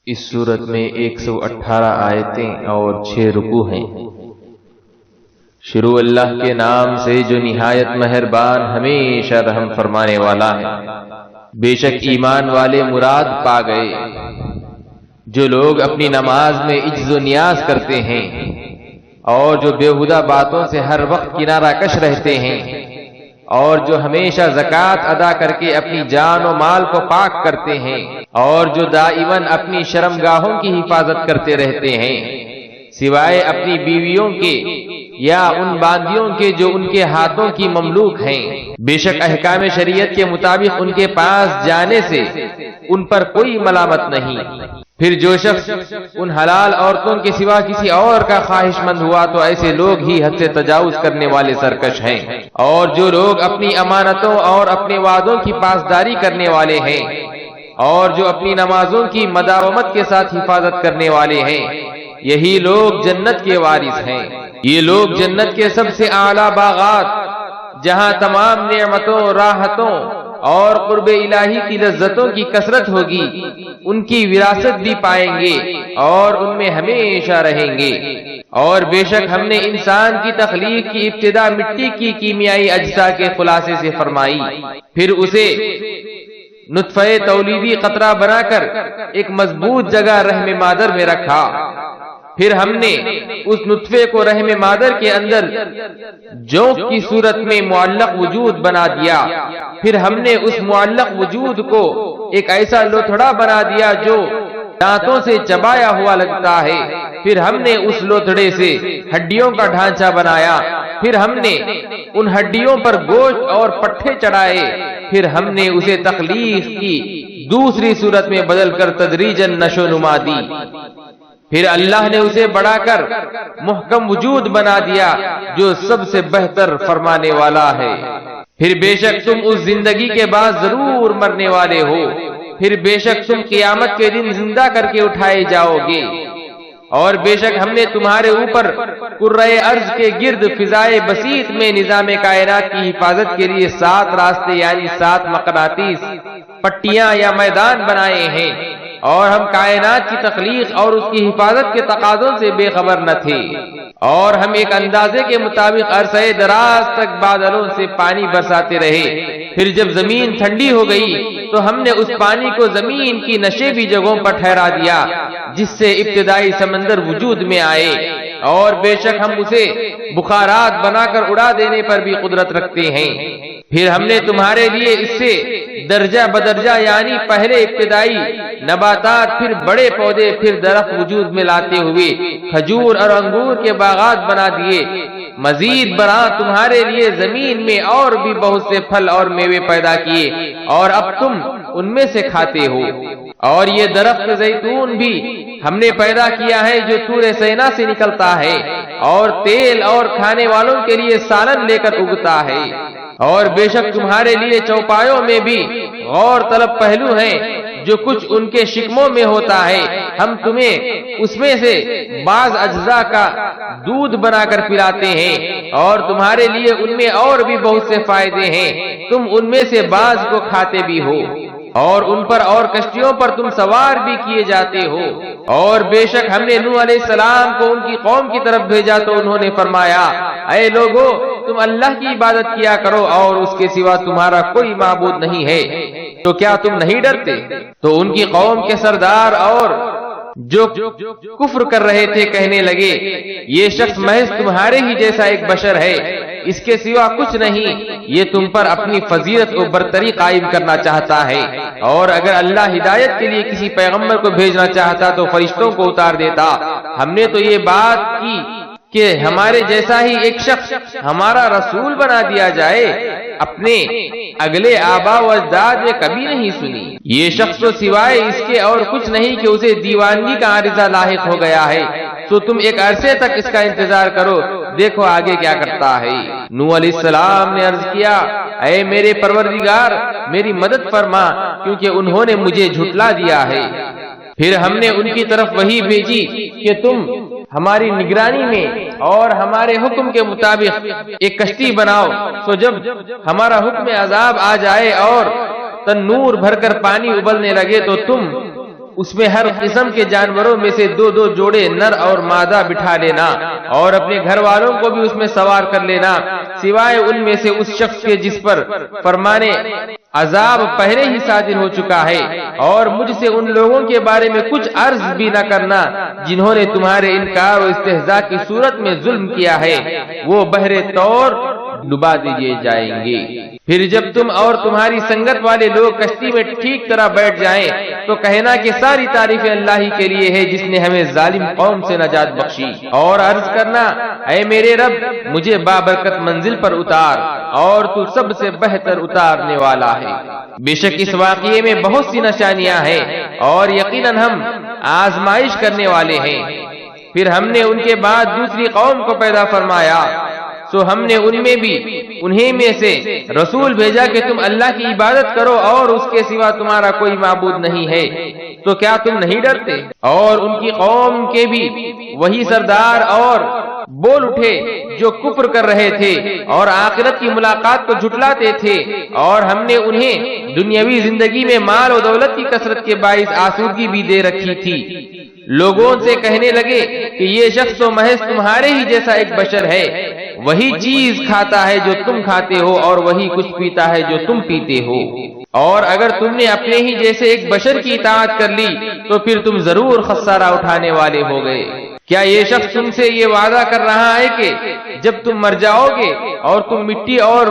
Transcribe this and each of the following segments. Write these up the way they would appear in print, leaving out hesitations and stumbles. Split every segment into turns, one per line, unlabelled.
اس سورت میں 118 آیتیں اور 6 رکوع ہیں۔ شروع اللہ کے نام سے جو نہایت مہربان ہمیشہ رحم فرمانے والا ہے۔ بے شک ایمان والے مراد پا گئے، جو لوگ اپنی نماز میں عجز و نیاز کرتے ہیں اور جو بیہودہ باتوں سے ہر وقت کنارہ کش رہتے ہیں، اور جو ہمیشہ زکوٰۃ ادا کر کے اپنی جان و مال کو پاک کرتے ہیں، اور جو دائماً اپنی شرمگاہوں کی حفاظت کرتے رہتے ہیں سوائے اپنی بیویوں کے یا ان باندیوں کے جو ان کے ہاتھوں کی مملوک ہیں۔ بے شک احکام شریعت کے مطابق ان کے پاس جانے سے ان پر کوئی ملامت نہیں۔ پھر جو شخص ان حلال عورتوں کے سوا کسی اور کا خواہش مند ہوا تو ایسے لوگ ہی حد سے تجاوز کرنے والے سرکش ہیں۔ اور جو لوگ اپنی امانتوں اور اپنے وعدوں کی پاسداری کرنے والے ہیں اور جو اپنی نمازوں کی مداومت کے ساتھ حفاظت کرنے والے ہیں، یہی لوگ جنت کے وارث ہیں۔ یہ لوگ جنت کے سب سے اعلیٰ باغات، جہاں تمام نعمتوں، راحتوں اور قرب الہی کی لذتوں کی کثرت ہوگی، ان کی وراثت بھی پائیں گے اور ان میں ہمیشہ رہیں گے۔ اور بے شک ہم نے انسان کی تخلیق کی ابتدا مٹی کی کیمیائی اجزاء کے خلاصے سے فرمائی، پھر اسے نطفہ تولیدی قطرہ بنا کر ایک مضبوط جگہ رحم مادر میں رکھا، پھر ہم نے اس نطفے کو رحم مادر کے اندر جوف کی صورت میں معلق وجود بنا دیا، پھر ہم نے اس معلق وجود کو ایک ایسا لوتھڑا بنا دیا جو دانتوں سے چبایا ہوا لگتا ہے، پھر ہم نے اس لوتھڑے سے ہڈیوں کا ڈھانچہ بنایا، پھر ہم نے ان ہڈیوں پر گوشت اور پٹھے چڑھائے، پھر ہم نے اسے تخلیق کی دوسری صورت میں بدل کر تدریجاً نشو نما دی، پھر اللہ نے اسے بڑھا کر محکم وجود بنا دیا جو سب سے بہتر فرمانے والا ہے۔ پھر بے شک تم اس زندگی کے بعد ضرور مرنے والے ہو، پھر بے شک تم قیامت کے دن زندہ کر کے اٹھائے جاؤ گے، اور بے شک ہم نے تمہارے اوپر کرۂ ارض کے گرد فضائے بسیط میں نظام کائنات کی حفاظت کے لیے 7 راستے یعنی 7 مقناطیس پٹیاں یا میدان بنائے ہیں، اور ہم کائنات کی تخلیق اور اس کی حفاظت کے تقاضوں سے بے خبر نہ تھے، اور ہم ایک اندازے کے مطابق عرصہ دراز تک بادلوں سے پانی برساتے رہے، پھر جب زمین ٹھنڈی ہو گئی تو ہم نے اس پانی کو زمین کی نشیبی جگہوں پر ٹھہرا دیا جس سے ابتدائی سمندر وجود میں آئے، اور بے شک ہم اسے بخارات بنا کر اڑا دینے پر بھی قدرت رکھتے ہیں۔ پھر ہم نے تمہارے لیے اس سے درجہ بدرجہ یعنی پہلے ابتدائی نباتات، پھر بڑے پودے، پھر درخت وجود میں لاتے ہوئے کھجور اور انگور کے باغات بنا دیے۔ مزید برآں تمہارے لیے زمین میں اور بھی بہت سے پھل اور میوے پیدا کیے، اور اب تم ان میں سے کھاتے ہو۔ اور یہ درخت زیتون بھی ہم نے پیدا کیا ہے جو طور سینا سے نکلتا ہے، اور تیل اور کھانے والوں کے لیے سالن لے کر اگتا ہے۔ اور بے شک تمہارے لیے چوپایوں میں بھی غور طلب پہلو ہیں، جو کچھ ان کے شکموں میں ہوتا ہے، ہم تمہیں اس میں سے بعض اجزاء کا دودھ بنا کر پلاتے ہیں، اور تمہارے لیے ان میں اور بھی بہت سے فائدے ہیں، تم ان میں سے بعض کو کھاتے بھی ہو، اور ان پر اور کشتیوں پر تم سوار بھی کیے جاتے ہو۔ اور بے شک ہم نے نوح علیہ السلام کو ان کی قوم کی طرف بھیجا تو انہوں نے فرمایا، اے لوگو تم اللہ کی عبادت کیا کرو اور اس کے سوا تمہارا کوئی معبود نہیں ہے، تو کیا تم نہیں ڈرتے؟ تو ان کی قوم کے سردار اور جو کفر کر رہے تھے کہنے لگے، یہ شخص محض تمہارے ہی جیسا ایک بشر ہے، اس کے سوا کچھ نہیں، یہ تم پر اپنی فضیلت و برتری قائم کرنا چاہتا ہے، اور اگر اللہ ہدایت کے لیے کسی پیغمبر کو بھیجنا چاہتا تو فرشتوں کو اتار دیتا۔ ہم نے تو یہ بات کی کہ ہمارے جیسا ہی ایک شخص ہمارا رسول بنا دیا جائے، اپنے اگلے آبا و اجداد میں کبھی نہیں سنی۔ یہ شخص تو سوائے اس کے اور کچھ نہیں کہ اسے دیوانگی کا عارضہ لاحق ہو گیا ہے، تو تم ایک عرصے تک اس کا انتظار کرو، دیکھو آگے کیا کرتا ہے۔ نوح علیہ السلام نے عرض کیا، اے میرے پروردگار میری مدد فرما، کیونکہ انہوں نے مجھے جھٹلا دیا ہے۔ پھر ہم نے ان کی طرف وحی بھیجی کہ تم ہماری نگرانی میں اور ہمارے حکم کے مطابق ایک کشتی بناؤ، تو جب ہمارا حکم عذاب آ جائے اور تنور بھر کر پانی ابلنے لگے تو تم اس میں ہر قسم کے جانوروں میں سے 2 جوڑے نر اور مادہ بٹھا لینا اور اپنے گھر والوں کو بھی اس میں سوار کر لینا، سوائے ان میں سے اس شخص کے جس پر فرمانے عذاب پہلے ہی صادر ہو چکا ہے، اور مجھ سے ان لوگوں کے بارے میں کچھ عرض بھی نہ کرنا جنہوں نے تمہارے انکار و استہزاء کی صورت میں ظلم کیا ہے، وہ بحر طور ڈبا دیے جائیں گے۔ پھر جب تم اور تمہاری سنگت والے لوگ کشتی میں ٹھیک طرح بیٹھ جائیں تو کہنا کہ ساری تعریفیں اللہ ہی کے لیے ہے جس نے ہمیں ظالم قوم سے نجات بخشی، اور عرض کرنا اے میرے رب مجھے بابرکت منزل پر اتار اور تو سب سے بہتر اتارنے والا ہے۔ بے شک اس واقعے میں بہت سی نشانیاں ہیں اور یقیناً ہم آزمائش کرنے والے ہیں۔ پھر ہم نے ان کے بعد دوسری قوم کو پیدا فرمایا، سو ہم نے ان میں بھی انہیں میں سے رسول بھیجا کہ تم اللہ کی عبادت کرو اور اس کے سوا تمہارا کوئی معبود نہیں ہے، تو کیا تم نہیں ڈرتے؟ اور ان کی قوم کے بھی وہی سردار اور بول اٹھے جو کفر کر رہے تھے اور آخرت کی ملاقات کو جھٹلاتے تھے، اور ہم نے انہیں دنیاوی زندگی میں مال و دولت کی کثرت کے باعث آسودگی بھی دے رکھی تھی۔ لوگوں سے کہنے لگے کہ یہ شخص تو محض تمہارے ہی جیسا ایک بشر ہے، وہی چیز کھاتا ہے جو تم کھاتے ہو اور وہی کچھ پیتا ہے جو تم پیتے ہو، اور اگر تم نے اپنے ہی جیسے ایک بشر کی اطاعت کر لی تو پھر تم ضرور خسارہ اٹھانے والے ہو گئے۔ کیا یہ شخص تم سے یہ وعدہ کر رہا ہے کہ جب تم مر جاؤ گے اور تم مٹی اور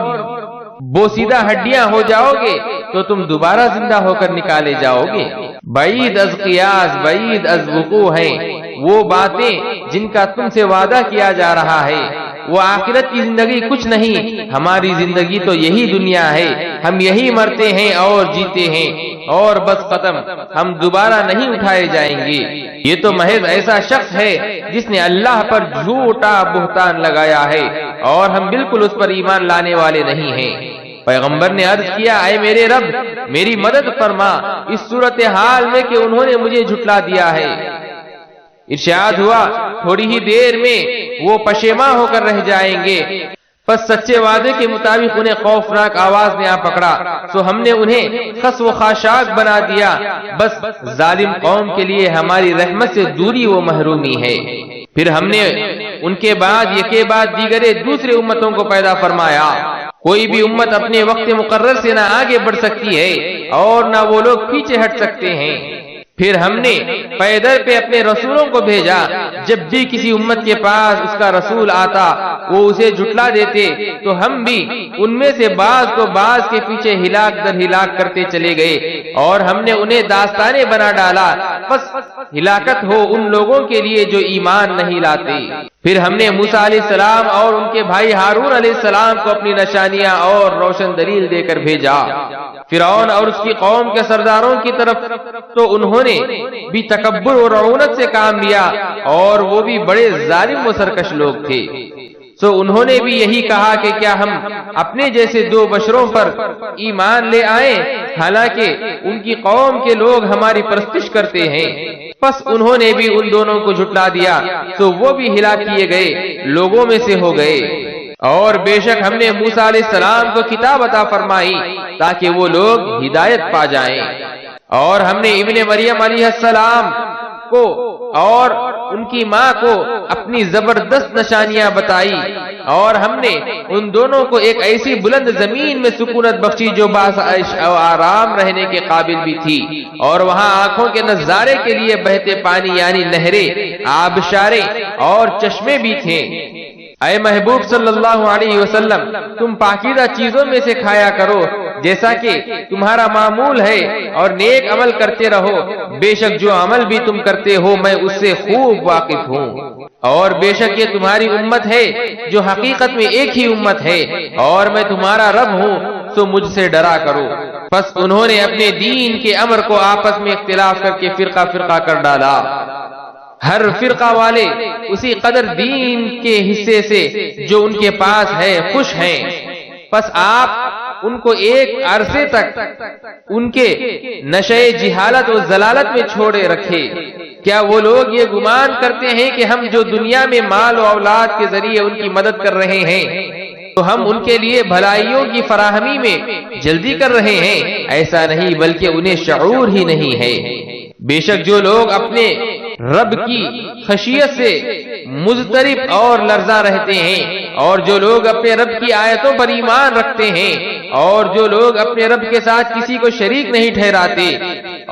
بوسیدہ ہڈیاں ہو جاؤ گے تو تم دوبارہ زندہ ہو کر نکالے جاؤ گے؟ بعید از قیاس بعید از وقوع ہیں وہ باتیں جن کا تم سے وعدہ کیا جا رہا ہے، وہ آخرت کی زندگی کچھ نہیں، ہماری زندگی تو یہی دنیا ہے، ہم یہی مرتے ہیں اور جیتے ہیں اور بس ختم، ہم دوبارہ نہیں اٹھائے جائیں گے۔ یہ تو محض ایسا شخص ہے جس نے اللہ پر جھوٹا بہتان لگایا ہے اور ہم بالکل اس پر ایمان لانے والے نہیں ہیں۔ پیغمبر نے عرض کیا اے میرے رب میری مدد فرما اس صورتحال میں کہ انہوں نے مجھے جھٹلا دیا ہے۔ ارشاد ہوا تھوڑی ہی دیر میں وہ پشیماں ہو کر رہ جائیں گے، پس سچے وعدے کے مطابق انہیں خوفناک آواز نے آ پکڑا، سو ہم نے انہیں خس و خاشاک بنا دیا، بس ظالم قوم کے لیے ہماری رحمت سے دوری و محرومی ہے۔ پھر ہم نے ان کے بعد یکے بعد دیگرے دوسرے امتوں کو پیدا فرمایا، کوئی بھی امت اپنے وقت مقرر سے نہ آگے بڑھ سکتی ہے اور نہ وہ لوگ پیچھے ہٹ سکتے ہیں۔ پھر ہم نے پیدر پہ اپنے رسولوں کو بھیجا، جب بھی کسی امت کے پاس اس کا رسول آتا وہ اسے جھٹلا دیتے تو ہم بھی ان میں سے بعض کو بعض کے پیچھے ہلاک در ہلاک کرتے چلے گئے، اور ہم نے انہیں داستانے بنا ڈالا، بس ہلاکت ہو ان لوگوں کے لیے جو ایمان نہیں لاتے۔ پھر ہم نے موسیٰ علیہ السلام اور ان کے بھائی ہارون علیہ السلام کو اپنی نشانیاں اور روشن دلیل دے کر بھیجا۔ فرعون اور اس کی قوم کے سرداروں کی طرف تو انہوں نے بھی تکبر اور رعونت سے کام لیا اور وہ بھی بڑے ظالم و سرکش لوگ تھے، سو انہوں نے بھی یہی کہا کہ کیا ہم اپنے جیسے 2 بشروں پر ایمان لے آئیں، حالانکہ ان کی قوم کے لوگ ہماری پرستش کرتے ہیں۔ پس انہوں نے بھی ان دونوں کو جھٹلا دیا، سو وہ بھی ہلاک کیے گئے، لوگوں میں سے ہو گئے۔ اور بے شک ہم نے موسیٰ علیہ السلام کو کتاب عطا فرمائی تاکہ وہ لوگ ہدایت پا جائیں، اور ہم نے ابن مریم علیہ السلام کو اور ان کی ماں کو اپنی زبردست نشانیاں بتائی، اور ہم نے ان دونوں کو ایک ایسی بلند زمین میں سکونت بخشی جو باعث آرام رہنے کے قابل بھی تھی، اور وہاں آنکھوں کے نظارے کے لیے بہتے پانی یعنی نہریں، آبشاریں اور چشمے بھی تھے۔ اے محبوب صلی اللہ علیہ وسلم تم پاکیزہ چیزوں میں سے کھایا کرو جیسا کہ تمہارا معمول ہے، اور نیک عمل کرتے رہو، بے شک جو عمل بھی تم کرتے ہو میں اس سے خوب واقف ہوں، اور بے شک یہ تمہاری امت ہے جو حقیقت میں ایک ہی امت ہے، اور میں تمہارا رب ہوں، سو مجھ سے ڈرا کرو۔ پس انہوں نے اپنے دین کے امر کو آپس میں اختلاف کر کے فرقہ فرقہ کر ڈالا، ہر فرقہ والے اسی قدر دین کے حصے سے جو ان کے پاس ہے خوش ہیں، پس آپ ان کو ایک عرصے تک ان کے نشے جہالت و ضلالت میں چھوڑے رکھے۔ کیا وہ لوگ یہ گمان کرتے ہیں کہ ہم جو دنیا میں مال و اولاد کے ذریعے ان کی مدد کر رہے ہیں تو ہم ان کے لیے بھلائیوں کی فراہمی میں جلدی کر رہے ہیں؟ ایسا نہیں، بلکہ انہیں شعور ہی نہیں ہے۔ بے شک جو لوگ اپنے رب کی خشیت سے مضطرب اور لرزاں رہتے ہیں، اور جو لوگ اپنے رب کی آیتوں پر ایمان رکھتے ہیں، اور جو لوگ اپنے رب کے ساتھ کسی کو شریک نہیں ٹھہراتے،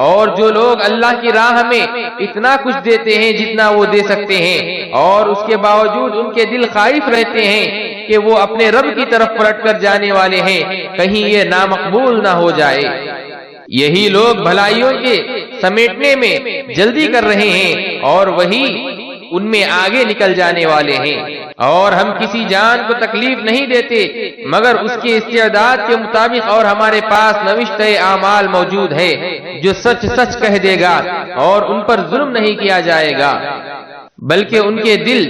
اور جو لوگ اللہ کی راہ میں اتنا کچھ دیتے ہیں جتنا وہ دے سکتے ہیں، اور اس کے باوجود ان کے دل خائف رہتے ہیں کہ وہ اپنے رب کی طرف پلٹ کر جانے والے ہیں، کہیں یہ نامقبول نہ ہو جائے، یہی لوگ بھلائیوں کے سمیٹنے میں جلدی کر رہے ہیں اور وہی ان میں آگے نکل جانے والے ہیں۔ اور ہم کسی جان کو تکلیف نہیں دیتے مگر اس کے استعداد کے مطابق، اور ہمارے پاس نوشتہ اعمال موجود ہے، جو سچ سچ کہہ دے گا اور ان پر ظلم نہیں کیا جائے گا، بلکہ ان کے دل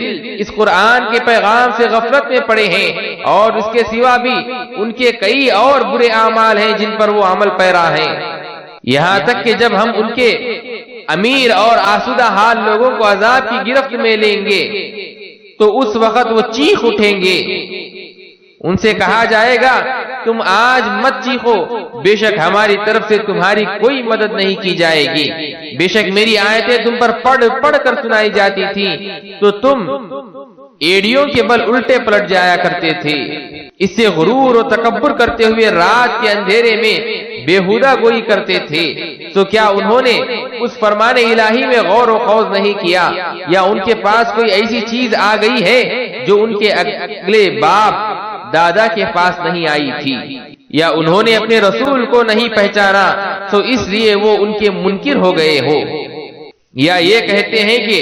اس قرآن کے پیغام سے غفلت میں پڑے ہیں، اور اس کے سوا بھی ان کے کئی اور برے اعمال ہیں جن پر وہ عمل پیرا ہیں، یہاں تک کہ جب ہم ان کے امیر اور آسودہ حال لوگوں کو عذاب کی گرفت میں لیں گے تو اس وقت وہ چیخ اٹھیں گے، ان سے کہا جائے گا تم آج مت چیخو، بے شک ہماری طرف سے تمہاری کوئی مدد نہیں کی جائے گی، بے شک میری آیتیں تم پر پڑھ پڑھ کر سنائی جاتی تھی تو تم ایڑیوں کے بل الٹے پلٹ جایا کرتے تھے، اس سے غرور و تکبر کرتے ہوئے رات کے اندھیرے میں بےہودہ گوئی کرتے تھے۔ تو کیا انہوں نے اس فرمان الہی میں غور و خوض نہیں کیا، یا ان کے پاس کوئی ایسی چیز آ گئی ہے جو ان کے اگلے باپ دادا کے پاس نہیں آئی تھی، یا انہوں نے اپنے رسول کو نہیں پہچانا تو اس لیے وہ ان کے منکر ہو گئے ہو، یا یہ کہتے ہیں کہ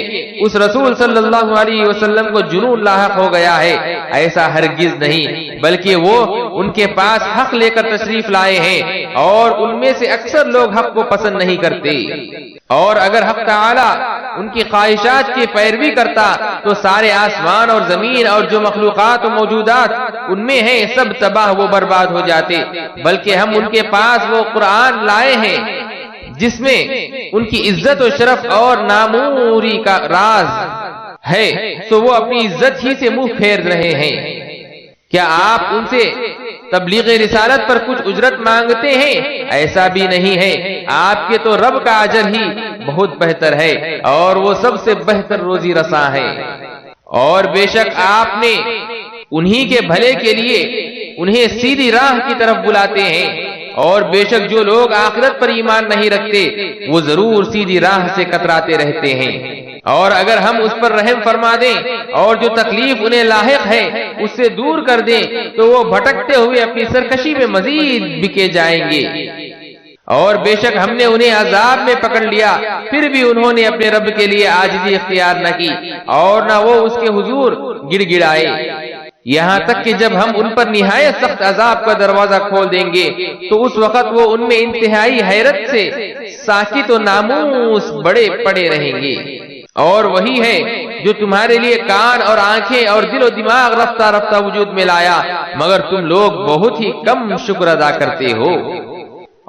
اس رسول صلی اللہ علیہ وسلم کو جنون لاحق ہو گیا ہے، ایسا ہرگز نہیں، بلکہ وہ ان کے پاس حق لے کر تشریف لائے ہیں، اور ان میں سے اکثر لوگ حق کو پسند نہیں کرتے، اور اگر حق تعالی ان کی خواہشات کی پیروی کرتا تو سارے آسمان اور زمین اور جو مخلوقات و موجودات ان میں ہیں سب تباہ و برباد ہو جاتے، بلکہ ہم ان کے پاس وہ قرآن لائے ہیں جس میں ان کی عزت و شرف اور ناموری کا راز ہے، تو وہ اپنی عزت ہی سے منہ پھیر رہے ہیں۔ کیا آپ ان سے تبلیغ رسالت پر کچھ اجرت مانگتے ہیں؟ ایسا بھی نہیں ہے، آپ کے تو رب کا اجر ہی بہت بہتر ہے، اور وہ سب سے بہتر روزی رساں ہے، اور بے شک آپ نے انہی کے بھلے کے لیے انہیں سیدھی راہ کی طرف بلاتے ہیں، اور بے شک جو لوگ آخرت پر ایمان نہیں رکھتے وہ ضرور سیدھی راہ سے کتراتے رہتے ہیں، اور اگر ہم اس پر رحم فرما دیں اور جو تکلیف انہیں لاحق ہے اس سے دور کر دیں تو وہ بھٹکتے ہوئے اپنی سرکشی میں مزید بکے جائیں گے، اور بے شک ہم نے انہیں عذاب میں پکڑ لیا، پھر بھی انہوں نے اپنے رب کے لیے عاجزی اختیار نہ کی اور نہ وہ اس کے حضور گڑ گڑائے، یہاں تک کہ جب ہم ان پر نہایت سخت عذاب کا دروازہ کھول دیں گے تو اس وقت وہ ان میں انتہائی حیرت سے ساکت و ناموس بڑے پڑے رہیں گے، اور وہی ہے جو تمہارے لیے کان اور آنکھیں اور دل و دماغ رفتہ رفتہ وجود میں لایا، مگر تم لوگ بہت ہی کم شکر ادا کرتے ہو،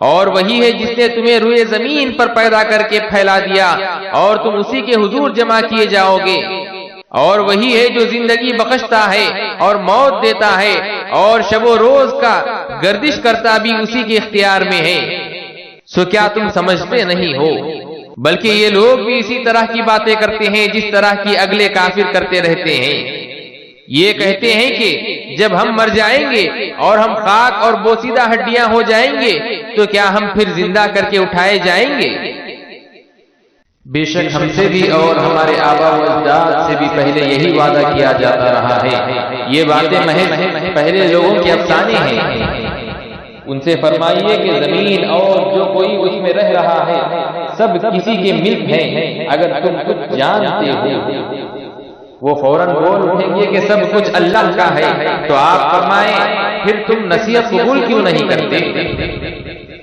اور وہی ہے جس نے تمہیں روئے زمین پر پیدا کر کے پھیلا دیا اور تم اسی کے حضور جمع کیے جاؤ گے، اور وہی ہے جو زندگی بخشتا ہے اور موت دیتا ہے، اور شب و روز کا گردش کرتا بھی اسی کے اختیار میں ہے، سو کیا تم سمجھتے نہیں ہو؟ بلکہ یہ لوگ بھی اسی طرح کی باتیں کرتے ہیں جس طرح کی اگلے کافر کرتے رہتے ہیں، یہ کہتے ہیں کہ جب ہم مر جائیں گے اور ہم خاک اور بوسیدہ ہڈیاں ہو جائیں گے تو کیا ہم پھر زندہ کر کے اٹھائے جائیں گے؟ بے شک ہم سے بھی اور ہمارے آبا و اجداد سے بھی پہلے یہی وعدہ کیا جاتا رہا ہے، یہ باتیں محض پہلے لوگوں کے افسانے ہیں، ان سے فرمائیے کہ زمین اور جو کوئی اس میں رہ رہا ہے سب کسی کے ملک ہیں، اگر تم کچھ جانتے ہو۔ وہ فوراً بول اٹھیں گے کہ سب کچھ اللہ کا ہے، تو آپ فرمائیں پھر تم نصیحت قبول کیوں نہیں کرتے؟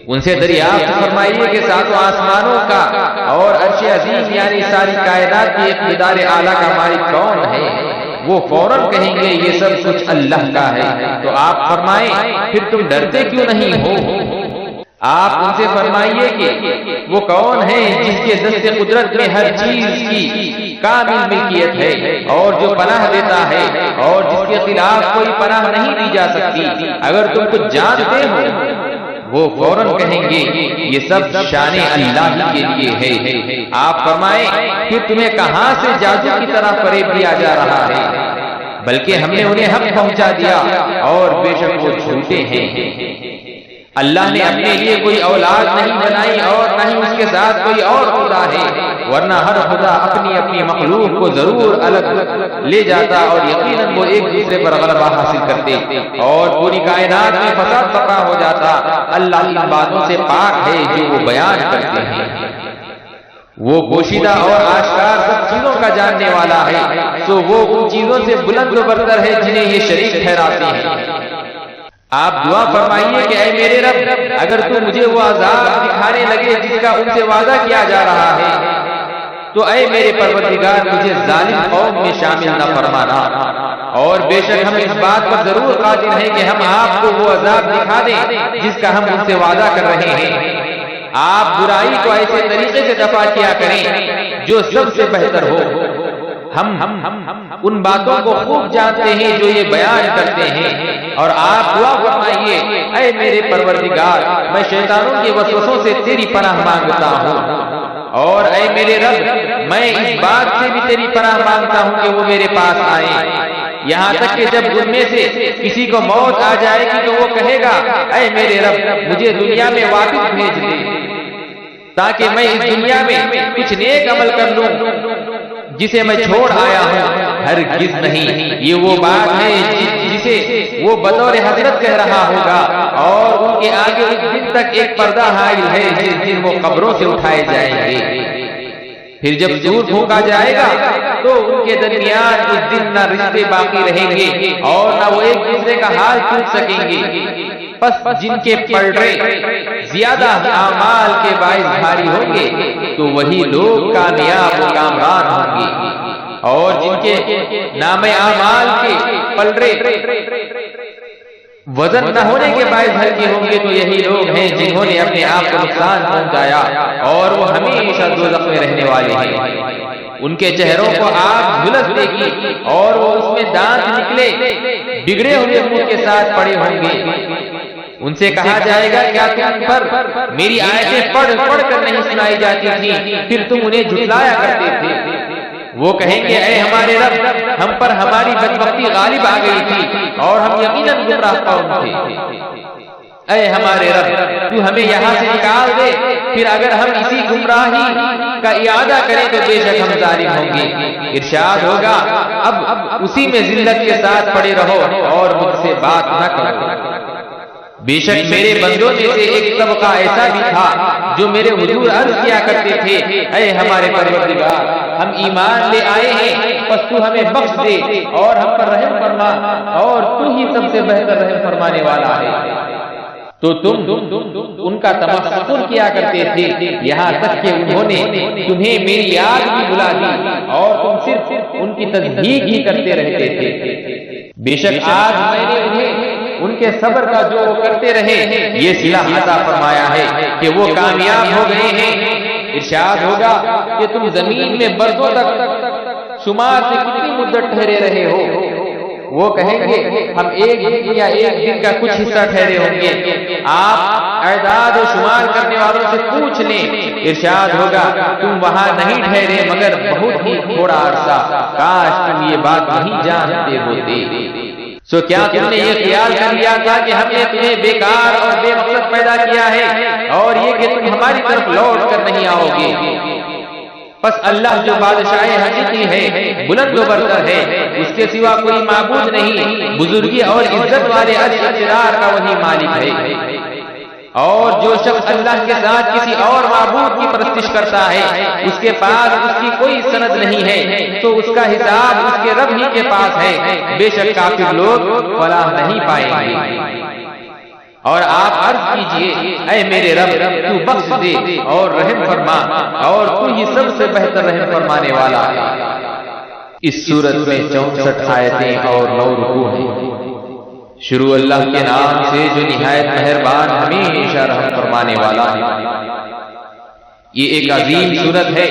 ان سے دریافت فرمائیے کہ ساتوں آسمانوں کا اور عرش عظیم یعنی ساری کائنات کی اقتدار اعلیٰ کا مالک کون ہے؟ وہ فوراً کہیں گے یہ سب کچھ اللہ کا ہے، تو آپ فرمائیں پھر تم ڈرتے کیوں نہیں ہو؟ آپ ان سے فرمائیے کہ وہ کون ہے جس کے دست قدرت میں ہر چیز کی کامل ملکیت ہے، اور جو پناہ دیتا ہے اور جس کے خلاف کوئی پناہ نہیں دی جا سکتی، اگر تم کچھ جانتے ہو۔ وہ فوراً کہیں گے یہ سب شان اللہ ہی کے لیے ہے۔ آپ فرمائیں کہ تمہیں کہاں سے جادو کی طرح فریب دیا جا رہا ہے؟ بلکہ ہم نے انہیں حق پہنچا دیا اور بے شک وہ جھوٹے ہیں۔ اللہ نے اپنے لیے کوئی اولاد نہیں بنائی اور نہ ہی اس کے ساتھ کوئی اور خدا ہے، ورنہ ہر خدا اپنی اپنی مخلوق کو ضرور الگ لے جاتا اور یقیناً وہ ایک دوسرے پر غلبہ حاصل کرتے اور پوری کائنات میں فساد برپا ہو جاتا۔ اللہ ان باتوں سے پاک ہے جو وہ بیان کرتے ہیں، وہ پوشیدہ اور آشکار سب چیزوں کا جاننے والا ہے، سو وہ ان چیزوں سے بلند و برتر ہے جنہیں یہ شریک ٹھہراتے ہیں۔ آپ دعا فرمائیے کہ اے میرے رب، اگر تو مجھے وہ عذاب دکھانے لگے جس کا ان سے وعدہ کیا جا رہا ہے تو اے میرے پروردگار مجھے ظالم قوم میں شامل نہ فرمانا، اور بے شک ہم اس بات پر ضرور قادر ہیں کہ ہم آپ کو وہ عذاب دکھا دیں جس کا ہم ان سے وعدہ کر رہے ہیں۔ آپ برائی کو ایسے طریقے سے دفع کیا کریں جو سب سے بہتر ہو۔ ہم ان باتوں کو خوب جانتے ہیں جو یہ بیان کرتے ہیں، اور آپ دعا فرمائیے اے میرے پروردگار میں شیطانوں کے وسوسوں سے تیری پناہ مانگتا ہوں، اور اے میرے رب میں اس بات سے بھی تیری پناہ مانگتا ہوں کہ وہ میرے پاس آئیں، یہاں تک کہ جب ان میں سے کسی کو موت آ جائے گی تو وہ کہے گا اے میرے رب مجھے دنیا میں واپس بھیج دے تاکہ میں اس دنیا میں کچھ نیک عمل کر لوں جسے میں چھوڑ آیا ہوں۔ ہرگز نہیں، یہ وہ بات ہے جسے وہ بطور حضرت کہہ رہا ہوگا، اور ان کے آگے اس دن تک ایک پردہ حائل ہے جس دن وہ قبروں سے اٹھائے جائیں گے۔ پھر جب سور پھونکا جائے گا تو ان کے درمیان اس دن نہ رشتے باقی رہیں گے اور نہ وہ ایک دوسرے کا حال پوچھ سکیں گے۔ پس جن کے پلڑے زیادہ اعمال کے باعث بھاری ہوں گے تو وہی لوگ کامیاب و کامران ہوں گے، اور جن کے نام اعمال کے پلڑے وزن نہ ہونے کے باعث ہلکے ہوں گے تو یہی لوگ ہیں جنہوں نے اپنے آپ کو نقصان پہنچایا اور وہ ہمیشہ دوزخ میں رہنے والے ہیں۔ ان کے چہروں کو آگ جھلس دے گی اور وہ اس میں دانت نکلے بگڑے ہوئے منہ کے ساتھ پڑے ہوں گے۔ ان سے کہا جائے گا کیا تم پر میری آیتیں پڑھ پڑھ کر نہیں سنائی جاتی تھیں، پھر تم انہیں جھٹلایا کرتے تھے؟ وہ کہیں گے اے ہمارے رب ہم پر ہماری بدبختی غالب آ گئی تھی اور ہم یقیناً گمراہ قوم تھے۔ اے ہمارے رب تو ہمیں یہاں سے نکال دے، پھر اگر ہم اسی گمراہی کا اعادہ کریں تو بے شک ہم ظالم ہوں گے۔ ارشاد ہوگا اب اسی میں ذلت کے ساتھ پڑے رہو اور مجھ سے بات نہ کرو۔ بے شک میرے بندوں میں سے ایک طبقہ ایسا بھی تھا جو میرے حضور عرض کیا کرتے تھے اے ہمارے پروردگار ہم ایمان لے آئے ہیں، پس تو ہمیں بخش دے اور ہم پر رحم فرما، اور تو ہی سب سے بہتر رحم فرمانے والا ہے۔ تو تم ان کا تمسخر کیا کرتے تھے، یہاں تک کہ انہوں نے تمہیں میری یاد بھی بلا دی اور تم صرف ان کی تصدیق ہی کرتے رہتے تھے۔ بے شک آج میں نے انہیں ان کے صبر کا جو وہ کرتے رہے یہ صلہ عطا فرمایا ہے کہ وہ کامیاب ہو گئے ہیں۔ ارشاد ہوگا کہ تم زمین میں برسوں تک شمار سے کتنی مدت ٹھہرے رہے ہو؟ وہ کہیں گے ہم ایک دن یا ایک دن کا کچھ حصہ ٹھہرے ہوں گے۔ آپ اعداد و شمار کرنے والوں سے پوچھ لیں، ارشاد ہوگا تم وہاں نہیں ٹھہرے مگر بہت ہی تھوڑا عرصہ، کاش تم یہ بات نہیں جانتے ہوتے۔ سو کیا تم نے یہ خیال کر لیا تھا کہ ہم نے تمہیں بیکار اور بے مقصد پیدا کیا ہے اور یہ کہ تم ہماری طرف لوٹ کر نہیں آؤ گے؟ پس اللہ جو بادشاہ حقیقی ہے، بلند و برتر ہے، اس کے سوا کوئی معبود نہیں، بزرگی اور عزت والے عرش اقتدار کا وہی مالک ہے۔ اور جو شخص اللہ کے ساتھ کسی اور معبود کی پرستش کرتا ہے اس کے پاس اس کی کوئی سند نہیں ہے تو اس کا حساب اس کے رب ہی کے پاس ہے، بے شک کافر لوگ فلاح نہیں پائیں گے۔ اور آپ عرض کیجئے اے میرے رب تو بخش دے اور رحم فرما، اور تو ہی سب سے بہتر رحم فرمانے والا ہے۔ اس سورت میں 64 آیتیں اور 9 رکوع ہیں۔ شروع اللہ کے نام سے جو نہایت مہربان ہمیشہ رحم فرمانے والا ہے۔ یہ ایک عظیم سورت ہے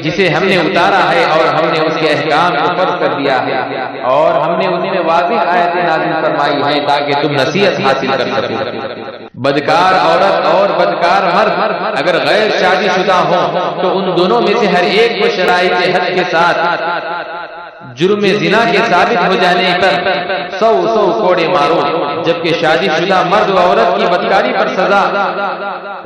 جسے ہم نے اتارا ہے اور ہم نے اس کے احکام کو فرض کر دیا ہے اور ہم نے اس میں واضح آیتیں نازل فرمائی ہیں تاکہ تم نصیحت حاصل کر سکو۔ بدکار عورت اور بدکار مرد اگر غیر شادی شدہ ہوں تو ان دونوں میں سے ہر ایک کو شرائط حد کے ساتھ جرم زنا کے ثابت ہو جانے پر 100 کوڑے مارو، جبکہ شادی شدہ مرد و عورت کی بدکاری پر سزا